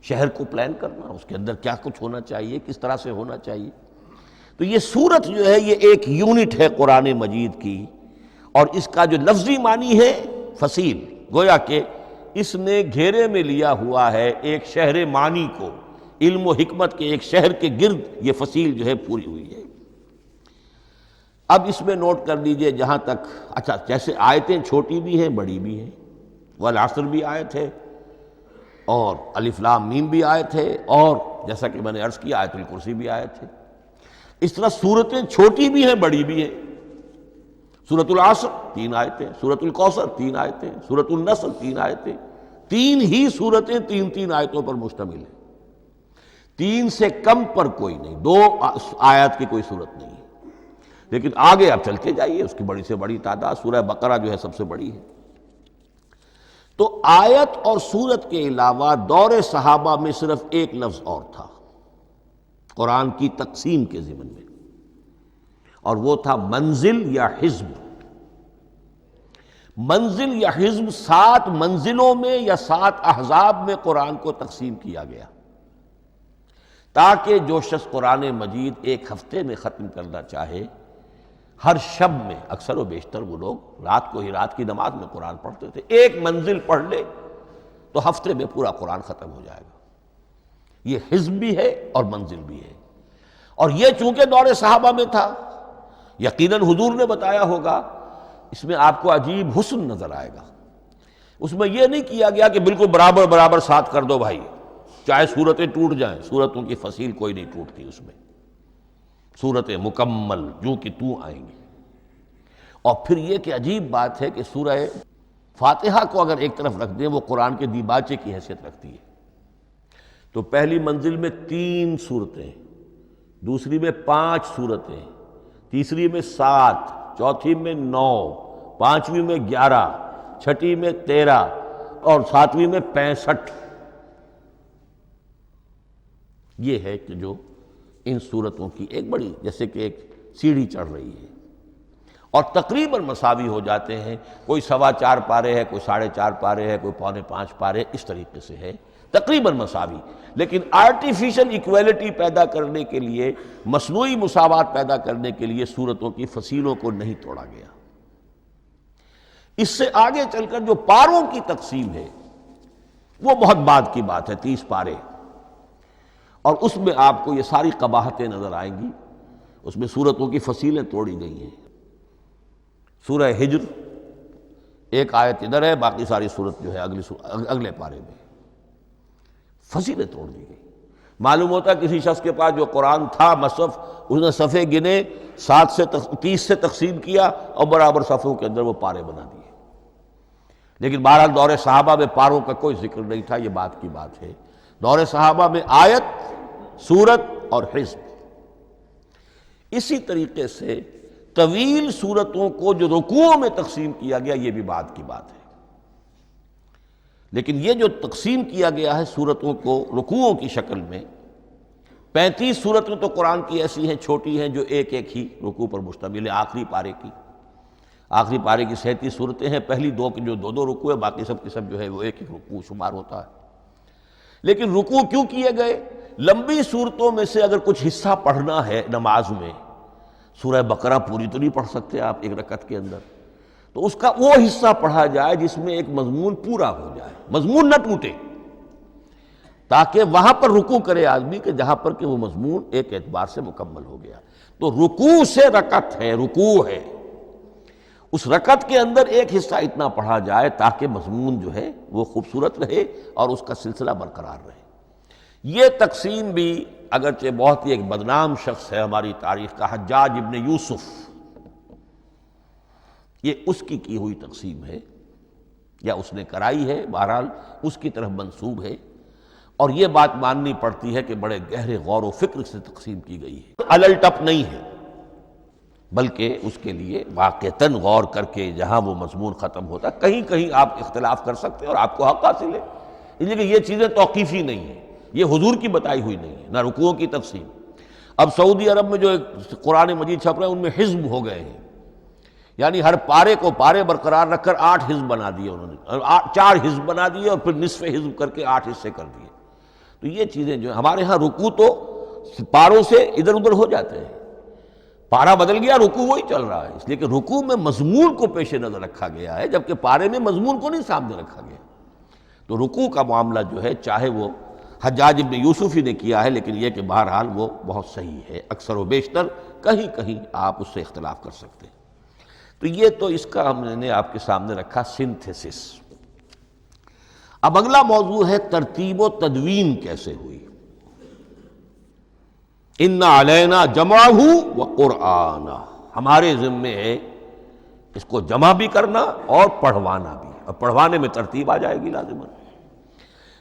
شہر کو پلان کرنا، اس کے اندر کیا کچھ ہونا چاہیے، کس طرح سے ہونا چاہیے۔ تو یہ سورت جو ہے یہ ایک یونٹ ہے قرآن مجید کی، اور اس کا جو لفظی معنی ہے فصیل، گویا کہ اس نے گھیرے میں لیا ہوا ہے ایک شہر معنی کو، علم و حکمت کے ایک شہر کے گرد یہ فصیل جو ہے پوری ہوئی ہے۔ اب اس میں نوٹ کر لیجئے جہاں تک، اچھا جیسے آیتیں چھوٹی بھی ہیں بڑی بھی ہیں، والعصر بھی آیت ہے، اور الف لام میم بھی آیت ہے، اور جیسا کہ میں نے عرض کیا آیت الکرسی بھی آیت ہے۔ اس طرح صورتیں چھوٹی بھی ہیں بڑی بھی ہیں۔ سورۃ العصر 3 آیتیں، سورۃ الکوثر 3 آیتیں، سورۃ النصر 3 آیتیں، 3 ہی صورتیں 3 آیتوں پر مشتمل ہیں۔ 3 سے کم پر کوئی نہیں، 2 آیات کی کوئی صورت نہیں ہے۔ لیکن آگے آپ چلتے جائیے، اس کی بڑی سے بڑی تعداد سورہ بقرہ جو ہے سب سے بڑی ہے۔ تو آیت اور سورت کے علاوہ دور صحابہ میں صرف ایک لفظ اور تھا قرآن کی تقسیم کے ضمن میں، اور وہ تھا منزل یا حزب۔ منزل یا حزب 7 منزلوں میں یا 7 احزاب میں قرآن کو تقسیم کیا گیا، تاکہ جو شخص قرآن مجید ایک ہفتے میں ختم کرنا چاہے، ہر شب میں، اکثر و بیشتر وہ لوگ رات کو ہی رات کی نماز میں قرآن پڑھتے تھے، ایک منزل پڑھ لے تو ہفتے میں پورا قرآن ختم ہو جائے گا۔ یہ حزب بھی ہے اور منزل بھی ہے، اور یہ چونکہ دور صحابہ میں تھا، یقیناً حضور نے بتایا ہوگا، اس میں آپ کو عجیب حسن نظر آئے گا۔ اس میں یہ نہیں کیا گیا کہ بالکل برابر برابر ساتھ کر دو بھائی، چاہے صورتیں ٹوٹ جائیں، صورتوں کی فصیل کوئی نہیں ٹوٹتی، اس میں صورتیں مکمل جو کہ تو آئیں گی۔ اور پھر یہ کہ عجیب بات ہے کہ سورہ فاتحہ کو اگر ایک طرف رکھ دیں، وہ قرآن کے دیباچے کی حیثیت رکھتی ہے، تو پہلی منزل میں 3 صورتیں، دوسری میں 5 صورتیں، تیسری میں 7، چوتھی میں 9، پانچویں میں 11، چھٹی میں 13، اور 7ویں میں 65۔ یہ ہے کہ جو ان صورتوں کی ایک بڑی، جیسے کہ ایک سیڑھی چڑھ رہی ہے، اور تقریباً مساوی ہو جاتے ہیں، کوئی 4.25 پارے ہے، کوئی 4.5 پارے ہے، کوئی 4.25 پارے، اس طریقے سے ہے، تقریباً مساوی۔ لیکن آرٹیفیشل ایکویلٹی پیدا کرنے کے لیے، مصنوعی مساوات پیدا کرنے کے لیے صورتوں کی فصیلوں کو نہیں توڑا گیا۔ اس سے آگے چل کر جو پاروں کی تقسیم ہے وہ بہت بعد کی بات ہے، 30 پارے، اور اس میں آپ کو یہ ساری قباحتیں نظر آئیں گی۔ اس میں صورتوں کی فصیلیں توڑی گئی ہیں۔ سورہ ہجر ایک آیت ادھر ہے، باقی ساری صورت جو ہے اگلے پارے میں، فصیلیں توڑ دی گئی۔ معلوم ہوتا ہے کسی شخص کے پاس جو قرآن تھا مصحف، اس نے صفحے گنے، 7 سے 30 سے تقسیم کیا، اور برابر صفحوں کے اندر وہ پارے بنا دیے۔ لیکن بہرحال دور صحابہ میں پاروں کا کوئی ذکر نہیں تھا، یہ بات کی بات ہے۔ دور صحابہ میں آیت، سورت اور حزب۔ اسی طریقے سے طویل سورتوں کو جو رکوعوں میں تقسیم کیا گیا، یہ بھی بات کی بات ہے۔ لیکن یہ جو تقسیم کیا گیا ہے سورتوں کو رکوعوں کی شکل میں، 35 صورتیں تو قرآن کی ایسی ہیں چھوٹی ہیں جو ایک ایک ہی رکوع پر مشتمل ہے۔ آخری پارے کی 37 صورتیں ہیں، پہلی 2 کی جو 2 رکوع ہے، باقی سب کی سب جو ہے وہ ایک ایک رکوع شمار ہوتا ہے۔ لیکن رکوع کیوں کیے گئے؟ لمبی صورتوں میں سے اگر کچھ حصہ پڑھنا ہے نماز میں، سورہ بقرہ پوری تو نہیں پڑھ سکتے آپ ایک رکعت کے اندر، تو اس کا وہ حصہ پڑھا جائے جس میں ایک مضمون پورا ہو جائے، مضمون نہ ٹوٹے، تاکہ وہاں پر رکوع کرے آدمی کہ جہاں پر کہ وہ مضمون ایک اعتبار سے مکمل ہو گیا۔ تو رکوع سے رکعت ہے، رکوع ہے، اس رکعت کے اندر ایک حصہ اتنا پڑھا جائے تاکہ مضمون جو ہے وہ خوبصورت رہے اور اس کا سلسلہ برقرار رہے۔ یہ تقسیم بھی اگرچہ بہت ہی ایک بدنام شخص ہے ہماری تاریخ کا، حجاج ابن یوسف، یہ اس کی ہوئی تقسیم ہے، یا اس نے کرائی ہے، بہرحال اس کی طرف منسوب ہے۔ اور یہ بات ماننی پڑتی ہے کہ بڑے گہرے غور و فکر سے تقسیم کی گئی ہے، الل ٹپ نہیں ہے، بلکہ اس کے لیے واقعتاً غور کر کے جہاں وہ مضمون ختم ہوتا ہے، کہیں کہیں آپ اختلاف کر سکتے ہیں اور آپ کو حق حاصل ہے، اس لیے کہ یہ چیزیں توقیفی نہیں ہیں، یہ حضور کی بتائی ہوئی نہیں ہے، نہ رکوعوں کی تقسیم۔ اب سعودی عرب میں جو قرآن مجید چھپ رہے ہیں ان میں حزب ہو گئے ہیں، یعنی ہر پارے کو پارے برقرار رکھ کر 8 حزب بنا دیے انہوں نے، 4 حزب بنا دیے اور پھر نصف حزب کر کے 8 حصے کر دیے۔ تو یہ چیزیں جو ہمارے ہاں رکوع تو پاروں سے ادھر ادھر ہو جاتے ہیں، پارا بدل گیا رکوع وہی چل رہا ہے، اس لیے کہ رکوع میں مضمون کو پیش نظر رکھا گیا ہے، جبکہ پارے میں مضمون کو نہیں سامنے رکھا گیا۔ تو رکوع کا معاملہ جو ہے چاہے وہ حجاج ابن یوسف ہی نے کیا ہے، لیکن یہ کہ بہرحال وہ بہت صحیح ہے، اکثر و بیشتر کہیں کہیں آپ اس سے اختلاف کر سکتے ہیں۔ تو یہ تو اس کا ہم نے آپ کے سامنے رکھا سنتھیسس۔ اب اگلا موضوع ہے ترتیب و تدوین کیسے ہوئی۔ ان علینا جمعہ و قرآنہ، ہمارے ذمے ہے اس کو جمع بھی کرنا اور پڑھوانا بھی، اور پڑھوانے میں ترتیب آ جائے گی لازماً۔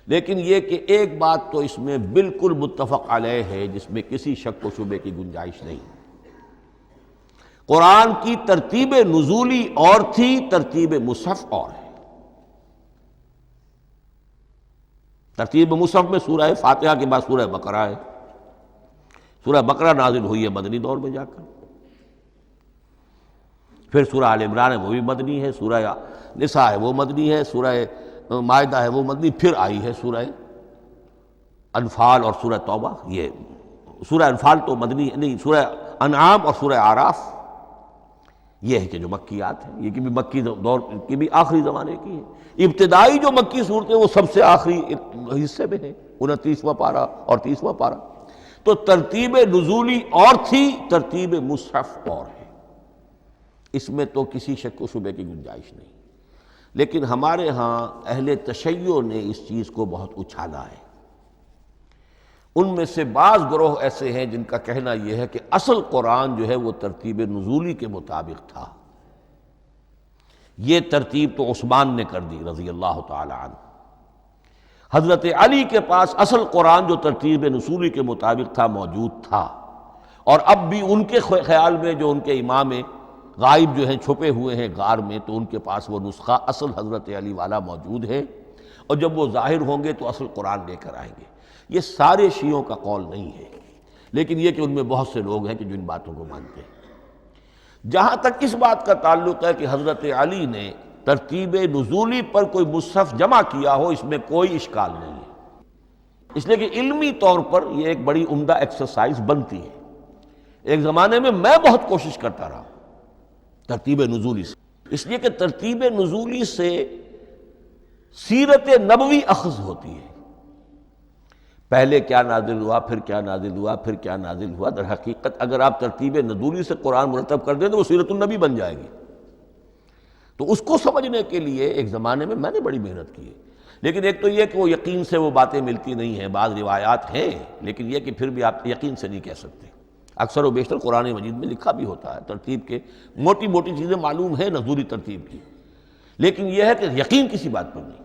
لیکن یہ کہ ایک بات تو اس میں بالکل متفق علیہ ہے جس میں کسی شک و شبے کی گنجائش نہیں، قرآن کی ترتیب نزولی اور تھی، ترتیب مصحف اور ہے۔ ترتیب مصحف میں سورہ فاتحہ کے بعد سورہ بقرہ ہے، سورہ بقرہ نازل ہوئی ہے مدنی دور میں جا کر، پھر سورہ آل عمران ہے وہ بھی مدنی ہے، سورہ نساء ہے وہ مدنی ہے، سورہ مائدہ ہے وہ مدنی، پھر آئی ہے سورہ انفال اور سورہ توبہ۔ یہ سورہ انفال تو مدنی نہیں، سورہ انعام اور سورہ اعراف یہ ہے کہ جو مکیات ہیں، یہ کہ بھی مکی دور کی بھی آخری زمانے کی ہے۔ ابتدائی جو مکی صورتیں وہ سب سے آخری حصے میں ہیں، 29واں پارہ اور 30واں پارہ۔ تو ترتیب نزولی اور تھی، ترتیب مصحف اور ہے، اس میں تو کسی شک و شبے کی گنجائش نہیں۔ لیکن ہمارے ہاں اہل تشیع نے اس چیز کو بہت اچھالا ہے۔ ان میں سے بعض گروہ ایسے ہیں جن کا کہنا یہ ہے کہ اصل قرآن جو ہے وہ ترتیب نزولی کے مطابق تھا، یہ ترتیب تو عثمان نے کر دی رضی اللہ تعالی عنہ۔ حضرت علی کے پاس اصل قرآن جو ترتیب نزولی کے مطابق تھا موجود تھا، اور اب بھی ان کے خیال میں جو ان کے امام غائب جو ہیں چھپے ہوئے ہیں غار میں، تو ان کے پاس وہ نسخہ اصل حضرت علی والا موجود ہے، اور جب وہ ظاہر ہوں گے تو اصل قرآن لے کر آئیں گے۔ یہ سارے شیعوں کا قول نہیں ہے، لیکن یہ کہ ان میں بہت سے لوگ ہیں کہ جو ان باتوں کو مانتے ہیں۔ جہاں تک اس بات کا تعلق ہے کہ حضرت علی نے ترتیب نزولی پر کوئی مصحف جمع کیا ہو، اس میں کوئی اشکال نہیں ہے، اس لیے کہ علمی طور پر یہ ایک بڑی عمدہ ایکسرسائز بنتی ہے۔ ایک زمانے میں میں بہت کوشش کرتا رہا ترتیب نزولی سے، اس لیے کہ ترتیب نزولی سے سیرت نبوی اخذ ہوتی ہے، پہلے کیا نازل ہوا، پھر کیا نازل ہوا، پھر کیا نازل ہوا۔ در حقیقت اگر آپ ترتیب نزولی سے قرآن مرتب کر دیں تو وہ سیرت النبی بن جائے گی۔ تو اس کو سمجھنے کے لیے ایک زمانے میں نے بڑی محنت کی ہے، لیکن ایک تو یہ کہ وہ یقین سے وہ باتیں ملتی نہیں ہیں، بعض روایات ہیں لیکن یہ کہ پھر بھی آپ یقین سے نہیں کہہ سکتے۔ اکثر و بیشتر قرآن مجید میں لکھا بھی ہوتا ہے ترتیب کے موٹی موٹی چیزیں معلوم ہیں نزولی ترتیب کی، لیکن یہ ہے کہ یقین کسی بات پر نہیں۔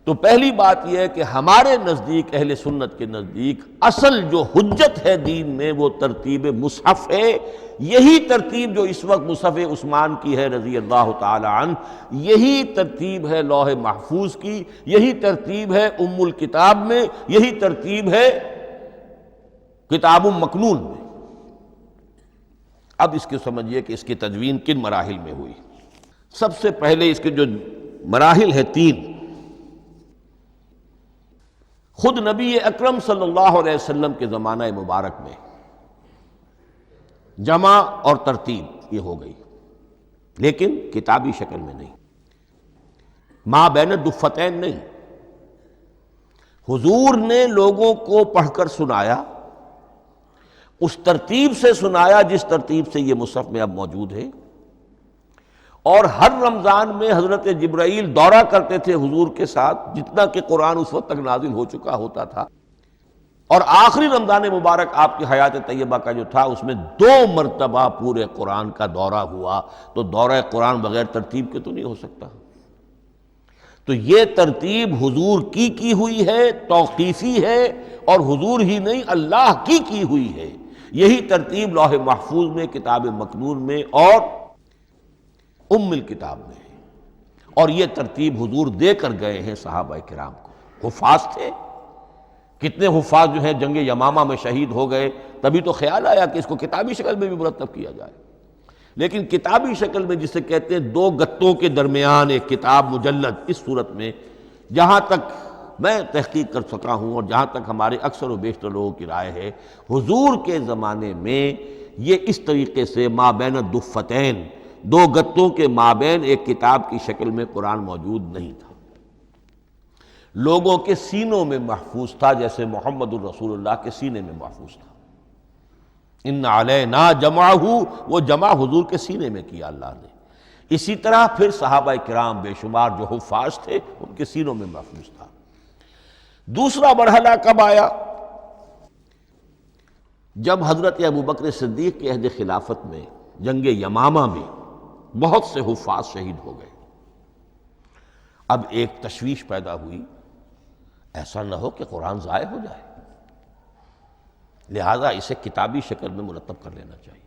تو پہلی بات یہ ہے کہ ہمارے نزدیک، اہل سنت کے نزدیک، اصل جو حجت ہے دین میں وہ ترتیب مصحف ہے۔ یہی ترتیب جو اس وقت مصحف عثمان کی ہے رضی اللہ تعالی عنہ، یہی ترتیب ہے لوح محفوظ کی، یہی ترتیب ہے ام الکتاب میں، یہی ترتیب ہے کتاب مکنون میں۔ اب اس کے سمجھیے کہ اس کی تدوین کن مراحل میں ہوئی۔ سب سے پہلے اس کے جو مراحل ہیں 3، خود نبی اکرم صلی اللہ علیہ وسلم کے زمانہ مبارک میں جمع اور ترتیب یہ ہو گئی، لیکن کتابی شکل میں نہیں، ما بین الدفتین نہیں۔ حضور نے لوگوں کو پڑھ کر سنایا، اس ترتیب سے سنایا جس ترتیب سے یہ مصحف میں اب موجود ہے، اور ہر رمضان میں حضرت جبرائیل دورہ کرتے تھے حضور کے ساتھ، جتنا کہ قرآن اس وقت تک نازل ہو چکا ہوتا تھا، اور آخری رمضان مبارک آپ کی حیات طیبہ کا جو تھا اس میں 2 مرتبہ پورے قرآن کا دورہ ہوا۔ تو دورہ قرآن بغیر ترتیب کے تو نہیں ہو سکتا۔ تو یہ ترتیب حضور کی ہوئی ہے، توقیفی ہے، اور حضور ہی نہیں اللہ کی ہوئی ہے۔ یہی ترتیب لوح محفوظ میں، کتاب مکنون میں اور ام الکتاب میں ہے، اور یہ ترتیب حضور دے کر گئے ہیں صحابہ کرام کو۔ حفاظ تھے، کتنے حفاظ جو ہیں جنگ یمامہ میں شہید ہو گئے، تبھی تو خیال آیا کہ اس کو کتابی شکل میں بھی مرتب کیا جائے۔ لیکن کتابی شکل میں جسے کہتے ہیں دو گتوں کے درمیان ایک کتاب مجلد، اس صورت میں جہاں تک میں تحقیق کر سکا ہوں اور جہاں تک ہمارے اکثر و بیشتر لوگوں کی رائے ہے، حضور کے زمانے میں یہ اس طریقے سے مابین الدفتین، دو گتوں کے مابین ایک کتاب کی شکل میں قرآن موجود نہیں تھا۔ لوگوں کے سینوں میں محفوظ تھا، جیسے محمد الرسول اللہ کے سینے میں محفوظ تھا۔ ان علینا جمعہ، وہ جمع حضور کے سینے میں کیا اللہ نے۔ اسی طرح پھر صحابہ کرام بے شمار جو حفاظ تھے ان کے سینوں میں محفوظ تھا۔ دوسرا مرحلہ کب آیا؟ جب حضرت ابوبکر صدیق کے عہد خلافت میں جنگ یمامہ میں بہت سے حفاظ شہید ہو گئے۔ اب ایک تشویش پیدا ہوئی، ایسا نہ ہو کہ قرآن ضائع ہو جائے، لہذا اسے کتابی شکل میں مرتب کر لینا چاہیے۔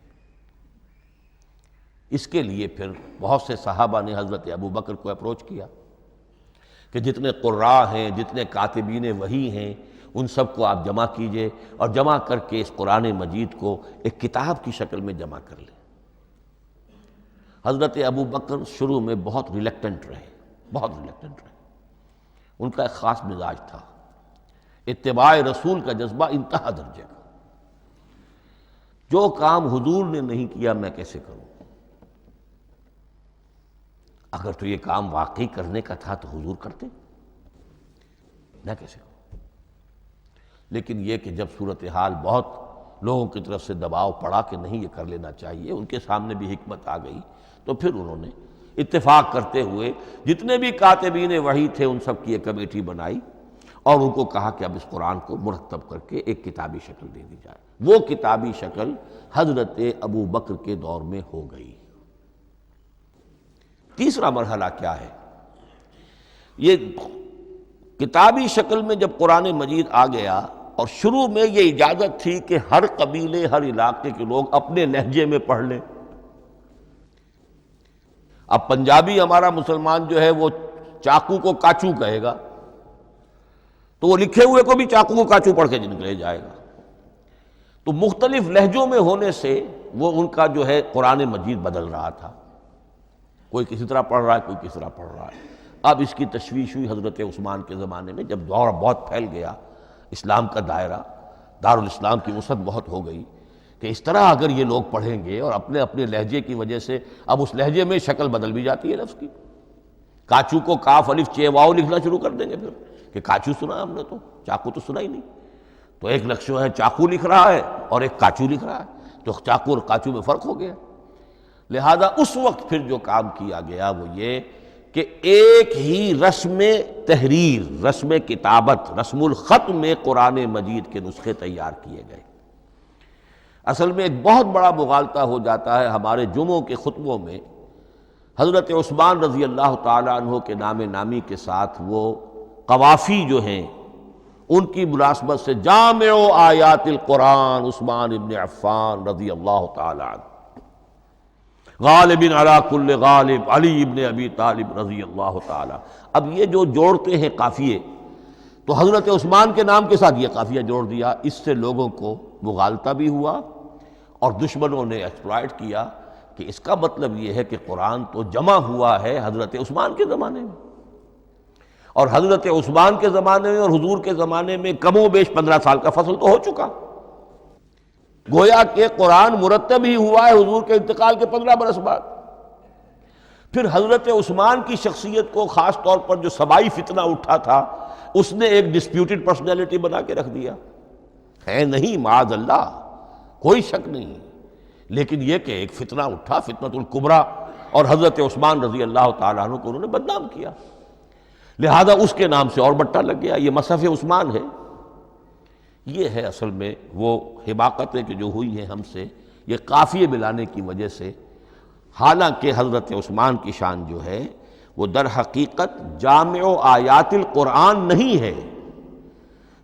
اس کے لیے پھر بہت سے صحابہ نے حضرت ابوبکر کو اپروچ کیا کہ جتنے قراء ہیں، جتنے کاتبین وحی ہیں، ان سب کو آپ جمع کیجئے اور جمع کر کے اس قرآن مجید کو ایک کتاب کی شکل میں جمع کر لیں۔ حضرت ابوبکر شروع میں بہت ریلیکٹنٹ رہے، بہت ریلیکٹنٹ رہے۔ ان کا ایک خاص مزاج تھا، اتباع رسول کا جذبہ انتہا درجے کا۔ جو کام حضور نے نہیں کیا میں کیسے کروں؟ اگر تو یہ کام واقعی کرنے کا تھا تو حضور کرتے، میں کیسے کروں؟ لیکن یہ کہ جب صورتحال بہت لوگوں کی طرف سے دباؤ پڑا کہ نہیں یہ کر لینا چاہیے، ان کے سامنے بھی حکمت آ گئی، تو پھر انہوں نے اتفاق کرتے ہوئے جتنے بھی کاتبین وحی تھے ان سب کی ایک کمیٹی بنائی اور ان کو کہا کہ اب اس قرآن کو مرتب کر کے ایک کتابی شکل دے دی جائے۔ وہ کتابی شکل حضرت ابوبکر کے دور میں ہو گئی۔ تیسرا مرحلہ کیا ہے؟ یہ کتابی شکل میں جب قرآن مجید آ گیا اور شروع میں یہ اجازت تھی کہ ہر قبیلے، ہر علاقے کے لوگ اپنے لہجے میں پڑھ لیں۔ اب پنجابی ہمارا مسلمان جو ہے وہ چاقو کو کاچو کہے گا تو وہ لکھے ہوئے کو بھی چاقو کو کاچو پڑھ کے نکلے جائے گا۔ تو مختلف لہجوں میں ہونے سے وہ ان کا جو ہے قرآن مجید بدل رہا تھا، کوئی کسی طرح پڑھ رہا ہے، کوئی کس طرح پڑھ رہا ہے۔ اب اس کی تشویش ہوئی حضرت عثمان کے زمانے میں، جب دور بہت پھیل گیا، اسلام کا دائرہ، دارالاسلام کی وسعت بہت ہو گئی کہ اس طرح اگر یہ لوگ پڑھیں گے اور اپنے اپنے لہجے کی وجہ سے اب اس لہجے میں شکل بدل بھی جاتی ہے لفظ کی۔ کاچو کو کاف الف چے واو لکھنا شروع کر دیں گے پھر کہ کاچو سنا ہم نے، تو چاقو تو سنا ہی نہیں۔ تو ایک لفظ ہے چاقو لکھ رہا ہے اور ایک کاچو لکھ رہا ہے، تو چاقو اور کاچو میں فرق ہو گیا۔ لہذا اس وقت پھر جو کام کیا گیا وہ یہ کہ ایک ہی رسم تحریر، رسم کتابت، رسم الخط میں قرآن مجید کے نسخے تیار کیے گئے۔ اصل میں ایک بہت بڑا مغالطہ ہو جاتا ہے ہمارے جمعوں کے خطبوں میں، حضرت عثمان رضی اللہ تعالیٰ عنہ کے نام نامی کے ساتھ وہ قوافی جو ہیں ان کی مناسبت سے جامع آیات القرآن عثمان ابن عفان رضی اللہ تعالیٰ عنہ، غالب علی کل غالب علی ابن ابی طالب رضی اللہ تعالیٰ۔ اب یہ جو جوڑتے ہیں قافیے، تو حضرت عثمان کے نام کے ساتھ یہ قافیہ جوڑ دیا، اس سے لوگوں کو مغالطہ بھی ہوا اور دشمنوں نے ایکسپلائٹ کیا کہ اس کا مطلب یہ ہے کہ قرآن تو جمع ہوا ہے حضرت عثمان کے زمانے میں، اور حضرت عثمان کے زمانے میں اور حضور کے زمانے میں کم و بیش 15 سال کا فصل تو ہو چکا، گویا کہ قرآن مرتب ہی ہوا ہے حضور کے انتقال کے 15 برس بعد۔ پھر حضرت عثمان کی شخصیت کو خاص طور پر جو سبائی فتنہ اٹھا تھا اس نے ایک ڈسپیوٹڈ پرسنالٹی بنا کے رکھ دیا ہے، نہیں معاذ اللہ کوئی شک نہیں، لیکن یہ کہ ایک فتنہ اٹھا، فتنۃ الکبریٰ، اور حضرت عثمان رضی اللہ تعالیٰ عنہ کو انہوں نے بدنام کیا، لہذا اس کے نام سے اور بٹا لگ گیا، یہ مصحف عثمان ہے۔ یہ ہے اصل میں وہ حماقتیں کہ جو ہوئی ہیں ہم سے، یہ قافیے ملانے کی وجہ سے، حالانکہ حضرت عثمان کی شان جو ہے وہ در حقیقت جامع آیات القرآن نہیں ہے،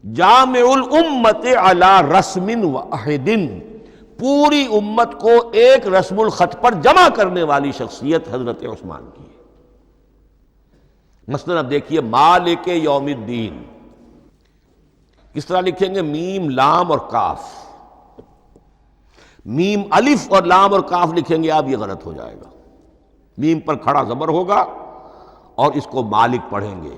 جامع الامت علی رسم واحد، پوری امت کو ایک رسم الخط پر جمع کرنے والی شخصیت حضرت عثمان کی ہے۔ مثلا اب دیکھیے مالک یوم الدین کس طرح لکھیں گے؟ میم لام اور کاف، میم الف اور لام اور کاف لکھیں گے آپ، یہ غلط ہو جائے گا۔ میم پر کھڑا زبر ہوگا اور اس کو مالک پڑھیں گے،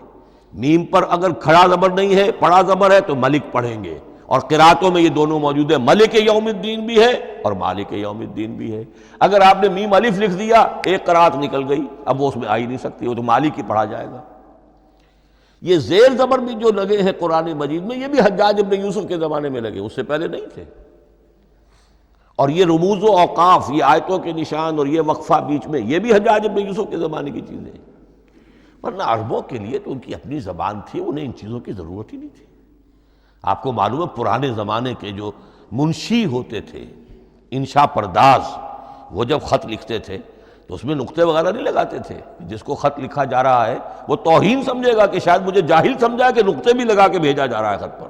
میم پر اگر کھڑا زبر نہیں ہے پڑھا زبر ہے تو ملک پڑھیں گے، اور قراتوں میں یہ دونوں موجود ہے، ملک یوم الدین بھی ہے اور مالک یوم الدین بھی ہے۔ اگر آپ نے میم الف لکھ دیا ایک قرات نکل گئی، اب وہ اس میں آ ہی نہیں سکتی، وہ تو مالک ہی پڑھا جائے گا۔ یہ زیر زبر بھی جو لگے ہیں قرآن مجید میں، یہ بھی حجاج ابن یوسف کے زمانے میں لگے، اس سے پہلے نہیں تھے۔ اور یہ رموز و اوقاف، یہ آیتوں کے نشان اور یہ وقفہ بیچ میں، یہ بھی حجاج ابن یوسف کے زمانے کی چیزیں ہیں۔ ورنہ عربوں کے لیے تو ان کی اپنی زبان تھی، انہیں ان چیزوں کی ضرورت ہی نہیں تھی۔ آپ کو معلوم ہے پرانے زمانے کے جو منشی ہوتے تھے، انشاء پرداز، وہ جب خط لکھتے تھے تو اس میں نقطے وغیرہ نہیں لگاتے تھے۔ جس کو خط لکھا جا رہا ہے وہ توہین سمجھے گا کہ شاید مجھے جاہل سمجھا کہ نقطے بھی لگا کے بھیجا جا رہا ہے خط پر،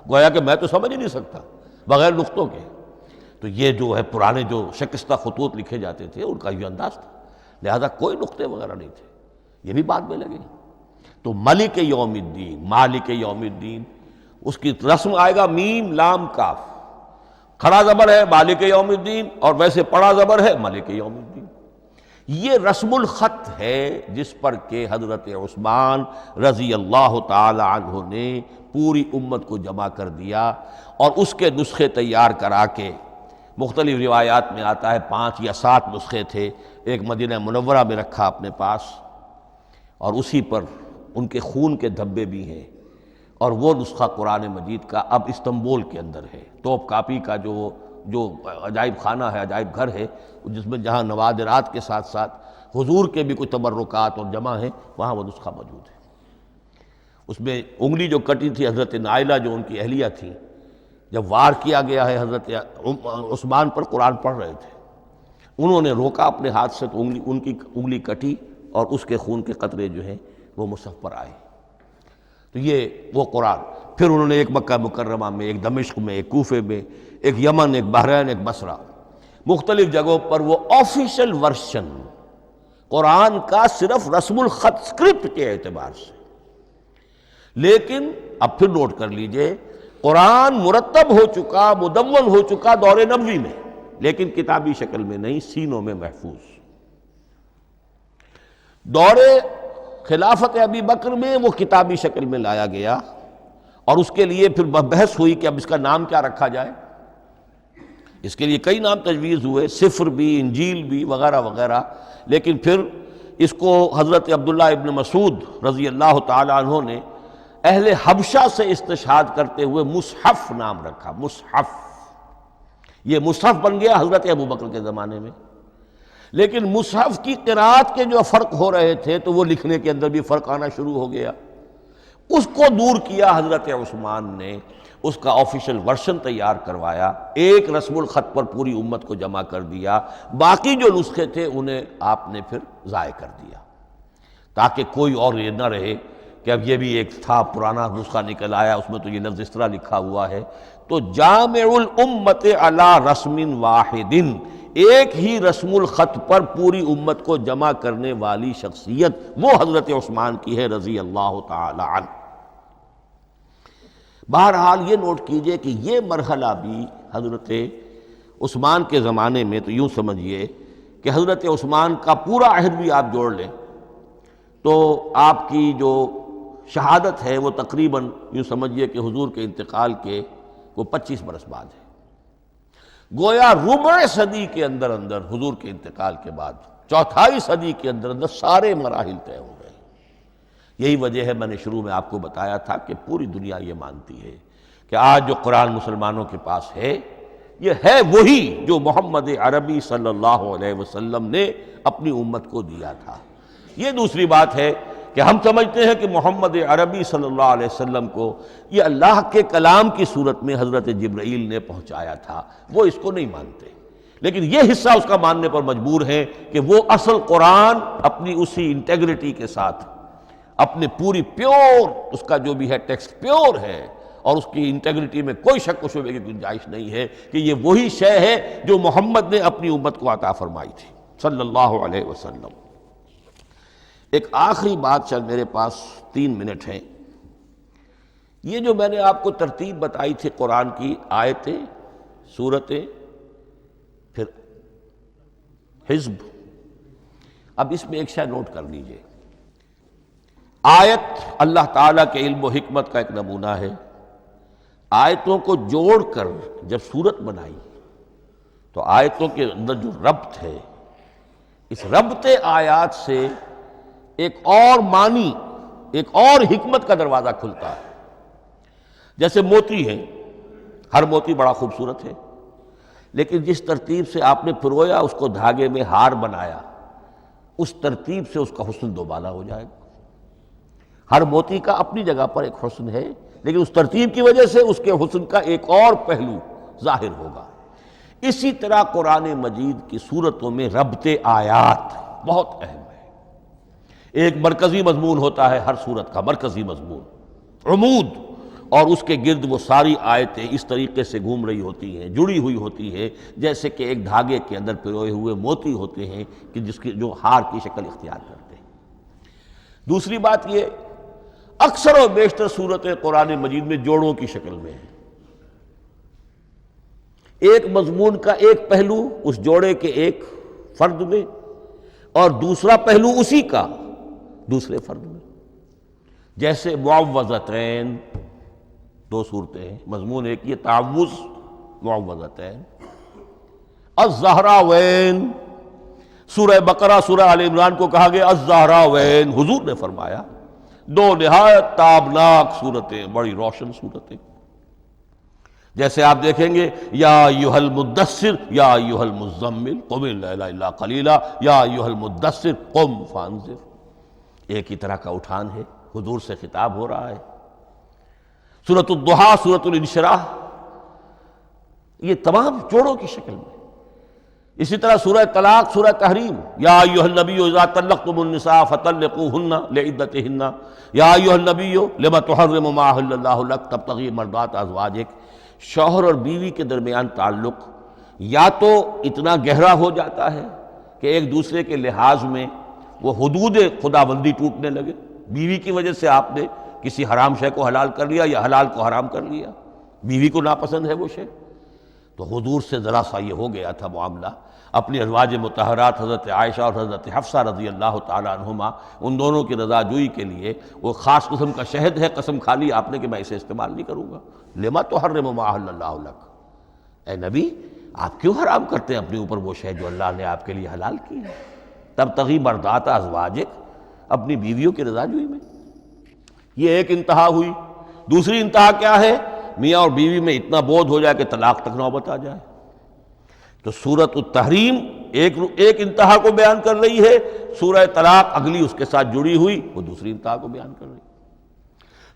گویا کہ میں تو سمجھ ہی نہیں سکتا بغیر نقطوں کے۔ تو یہ جو ہے پرانے جو شکستہ خطوط لکھے جاتے تھے ان کا یہ انداز تھا، لہذا کوئی نقطے وغیرہ نہیں تھے، یہ بھی بعد میں لگے۔ تو ملک یوم الدین، مالک یوم الدین، اس کی رسم آئے گا میم لام کاف، کھڑا زبر ہے مالک یوم الدین اور ویسے پڑا زبر ہے ملک یوم الدین۔ یہ رسم الخط ہے جس پر کہ حضرت عثمان رضی اللہ تعالی عنہ نے پوری امت کو جمع کر دیا، اور اس کے نسخے تیار کرا کے، مختلف روایات میں آتا ہے 5 یا 7 نسخے تھے، ایک مدینہ منورہ میں رکھا اپنے پاس، اور اسی پر ان کے خون کے دھبے بھی ہیں، اور وہ نسخہ قرآن مجید کا اب استنبول کے اندر ہے، توپ کاپی کا جو عجائب خانہ ہے، عجائب گھر ہے، جس میں جہاں نوادرات کے ساتھ ساتھ حضور کے بھی کچھ تبرکات اور جمع ہیں، وہاں وہ نسخہ موجود ہے۔ اس میں انگلی جو کٹی تھی حضرت نائلہ جو ان کی اہلیہ تھی، جب وار کیا گیا ہے حضرت عثمان پر، قرآن پڑھ رہے تھے، انہوں نے روکا اپنے ہاتھ سے تو ان کی انگلی کٹی اور اس کے خون کے قطرے جو ہیں وہ مصحف پر آئے۔ تو یہ وہ قرآن، پھر انہوں نے ایک مکہ مکرمہ میں، ایک دمشق میں، ایک کوفے میں، ایک یمن، ایک بحرین، ایک بصرہ، مختلف جگہوں پر وہ آفیشل ورشن قرآن کا صرف رسم الخط اسکرپٹ کے اعتبار سے۔ لیکن اب پھر نوٹ کر لیجئے، قرآن مرتب ہو چکا، مدون ہو چکا دور نبوی میں، لیکن کتابی شکل میں نہیں، سینوں میں محفوظ۔ دور خلافت ابی بکر میں وہ کتابی شکل میں لایا گیا، اور اس کے لیے پھر بحث ہوئی کہ اب اس کا نام کیا رکھا جائے۔ اس کے لیے کئی نام تجویز ہوئے، سفر بھی، انجیل بھی، وغیرہ وغیرہ، لیکن پھر اس کو حضرت عبداللہ ابن مسعود رضی اللہ تعالی عنہ نے اہل حبشہ سے استشہاد کرتے ہوئے مصحف نام رکھا، مصحف۔ یہ مصحف بن گیا حضرت ابو بکر کے زمانے میں، لیکن مصحف کی قرأت کے جو فرق ہو رہے تھے تو وہ لکھنے کے اندر بھی فرق آنا شروع ہو گیا۔ اس کو دور کیا حضرت عثمان نے، اس کا آفیشل ورشن تیار کروایا، ایک رسم الخط پر پوری امت کو جمع کر دیا، باقی جو نسخے تھے انہیں آپ نے پھر ضائع کر دیا، تاکہ کوئی اور یہ نہ رہے کہ اب یہ بھی ایک تھا پرانا نسخہ نکل آیا، اس میں تو یہ لفظ اس طرح لکھا ہوا ہے۔ تو جامع الامت علی رسم واحد، ایک ہی رسم الخط پر پوری امت کو جمع کرنے والی شخصیت وہ حضرت عثمان کی ہے رضی اللہ تعالی عنہ۔ بہرحال یہ نوٹ کیجئے کہ یہ مرحلہ بھی حضرت عثمان کے زمانے میں، تو یوں سمجھیے کہ حضرت عثمان کا پورا عہد بھی آپ جوڑ لیں تو آپ کی جو شہادت ہے وہ تقریباً یوں سمجھیے کہ حضور کے انتقال کے وہ 25 برس بعد ہے، گویا ربع صدی کے اندر اندر حضور کے انتقال کے بعد، چوتھائی صدی کے اندر اندر سارے مراحل طے ہو گئے۔ یہی وجہ ہے میں نے شروع میں آپ کو بتایا تھا کہ پوری دنیا یہ مانتی ہے کہ آج جو قرآن مسلمانوں کے پاس ہے یہ ہے وہی جو محمد عربی صلی اللہ علیہ وسلم نے اپنی امت کو دیا تھا۔ یہ دوسری بات ہے کہ ہم سمجھتے ہیں کہ محمد عربی صلی اللہ علیہ وسلم کو یہ اللہ کے کلام کی صورت میں حضرت جبرائیل نے پہنچایا تھا، وہ اس کو نہیں مانتے۔ لیکن یہ حصہ اس کا ماننے پر مجبور ہیں کہ وہ اصل قرآن اپنی اسی انٹیگریٹی کے ساتھ، اپنے پوری پیور، اس کا جو بھی ہے ٹیکسٹ پیور ہے اور اس کی انٹیگریٹی میں کوئی شک و شبہ کی گنجائش نہیں ہے کہ یہ وہی شے ہے جو محمد نے اپنی امت کو عطا فرمائی تھی صلی اللہ علیہ وسلم۔ ایک آخری بات، چل میرے پاس 3 منٹ ہیں، یہ جو میں نے آپ کو ترتیب بتائی تھی قرآن کی، آیتیں، سورتیں، پھر حزب، اب اس میں ایک شے نوٹ کر لیجئے۔ آیت اللہ تعالیٰ کے علم و حکمت کا ایک نمونہ ہے۔ آیتوں کو جوڑ کر جب سورت بنائی تو آیتوں کے اندر جو ربط ہے، اس ربط آیات سے ایک اور معنی، ایک اور حکمت کا دروازہ کھلتا ہے۔ جیسے موتی ہے، ہر موتی بڑا خوبصورت ہے، لیکن جس ترتیب سے آپ نے پرویا، اس کو دھاگے میں ہار بنایا، اس ترتیب سے اس کا حسن دوبالا ہو جائے گا۔ ہر موتی کا اپنی جگہ پر ایک حسن ہے، لیکن اس ترتیب کی وجہ سے اس کے حسن کا ایک اور پہلو ظاہر ہوگا۔ اسی طرح قرآن مجید کی صورتوں میں ربط آیات بہت اہم ہے۔ ایک مرکزی مضمون ہوتا ہے ہر صورت کا، مرکزی مضمون، عمود، اور اس کے گرد وہ ساری آیتیں اس طریقے سے گھوم رہی ہوتی ہیں، جڑی ہوئی ہوتی ہے، جیسے کہ ایک دھاگے کے اندر پروئے ہوئے موتی ہوتے ہیں کہ جس کی جو ہار کی شکل اختیار کرتے ہیں۔ دوسری بات یہ، اکثر و بیشتر صورتیں قرآن مجید میں جوڑوں کی شکل میں ہیں۔ ایک مضمون کا ایک پہلو اس جوڑے کے ایک فرد میں، اور دوسرا پہلو اسی کا دوسرے فرد میں۔ جیسے معوذتین، 2 صورتیں ہیں، مضمون ایک یہ تعوذ، معوذتین۔ الزہراوین، سورہ بقرہ، سورہ آل عمران کو کہا گیا الزہراوین، حضور نے فرمایا 2 نہایت تابناک صورتیں، بڑی روشن صورتیں۔ جیسے آپ دیکھیں گے یا ایھا المدثر یا ایھا المزمل قم اللیل الا قلیلا یا ایھا المدثر قم فانذر، ایک ہی طرح کا اٹھان ہے، حضور سے خطاب ہو رہا ہے۔ سورۃ الضحیٰ، سورۃ الانشراح، یہ تمام جوڑوں کی شکل میں۔ اسی طرح سورہ طلاق، سورہ تحریم، یا ایھا النبی اذا طلقتم النساء فطلقوہن لعدتہن یا ایھا النبی لم تحرم ما احل اللہ لک تبتغی مرضات ازواجک۔ شوہر اور بیوی کے درمیان تعلق یا تو اتنا گہرا ہو جاتا ہے کہ ایک دوسرے کے لحاظ میں وہ حدود خدابندی ٹوٹنے لگے، بیوی کی وجہ سے آپ نے کسی حرام شے کو حلال کر لیا یا حلال کو حرام کر لیا، بیوی کو ناپسند ہے وہ شے، تو حضور سے ذرا سا یہ ہو گیا تھا معاملہ۔ اپنی ازواج مطہرات حضرت عائشہ اور حضرت حفصہ رضی اللہ تعالیٰ عنہما، ان دونوں کی رضا جوئی کے لیے وہ خاص قسم کا شہد ہے، قسم کھا لی آپ نے کہ میں اسے استعمال نہیں کروں گا۔ لما تحرم ما احل اللہ لک، اے نبی آپ کیوں حرام کرتے ہیں اپنے اوپر وہ شے جو اللہ نے آپ کے لیے حلال کی ہے؟ تبتغی مرضات ازواجک، اپنی بیویوں کی رضا جوئی میں۔ یہ ایک انتہا ہوئی۔ دوسری انتہا کیا ہے؟ میاں اور بیوی میں اتنا بودھ ہو جائے کہ طلاق تک نوبت آ جائے۔ تو سورۃ التحریم ایک انتہا کو بیان کر رہی ہے، سورہ طلاق اگلی اس کے ساتھ جڑی ہوئی وہ دوسری انتہا کو بیان کر رہی ہے۔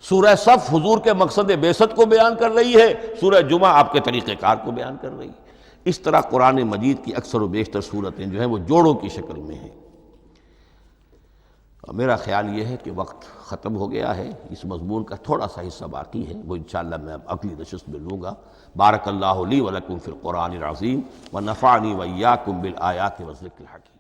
سورہ صف حضور کے مقصد بعثت کو بیان کر رہی ہے، سورہ جمعہ آپ کے طریقہ کار کو بیان کر رہی ہے۔ اس طرح قرآن مجید کی اکثر و بیشتر صورتیں جو ہیں وہ جوڑوں کی شکل میں ہیں۔ میرا خیال یہ ہے کہ وقت ختم ہو گیا ہے، اس مضمون کا تھوڑا سا حصہ باقی ہے، وہ انشاءاللہ میں اب اگلی نشست میں لوں گا۔ بارک اللہ لی ولکم فی القرآن العظیم ونفعنی وإیاکم بالآیات والذکر الحکیم۔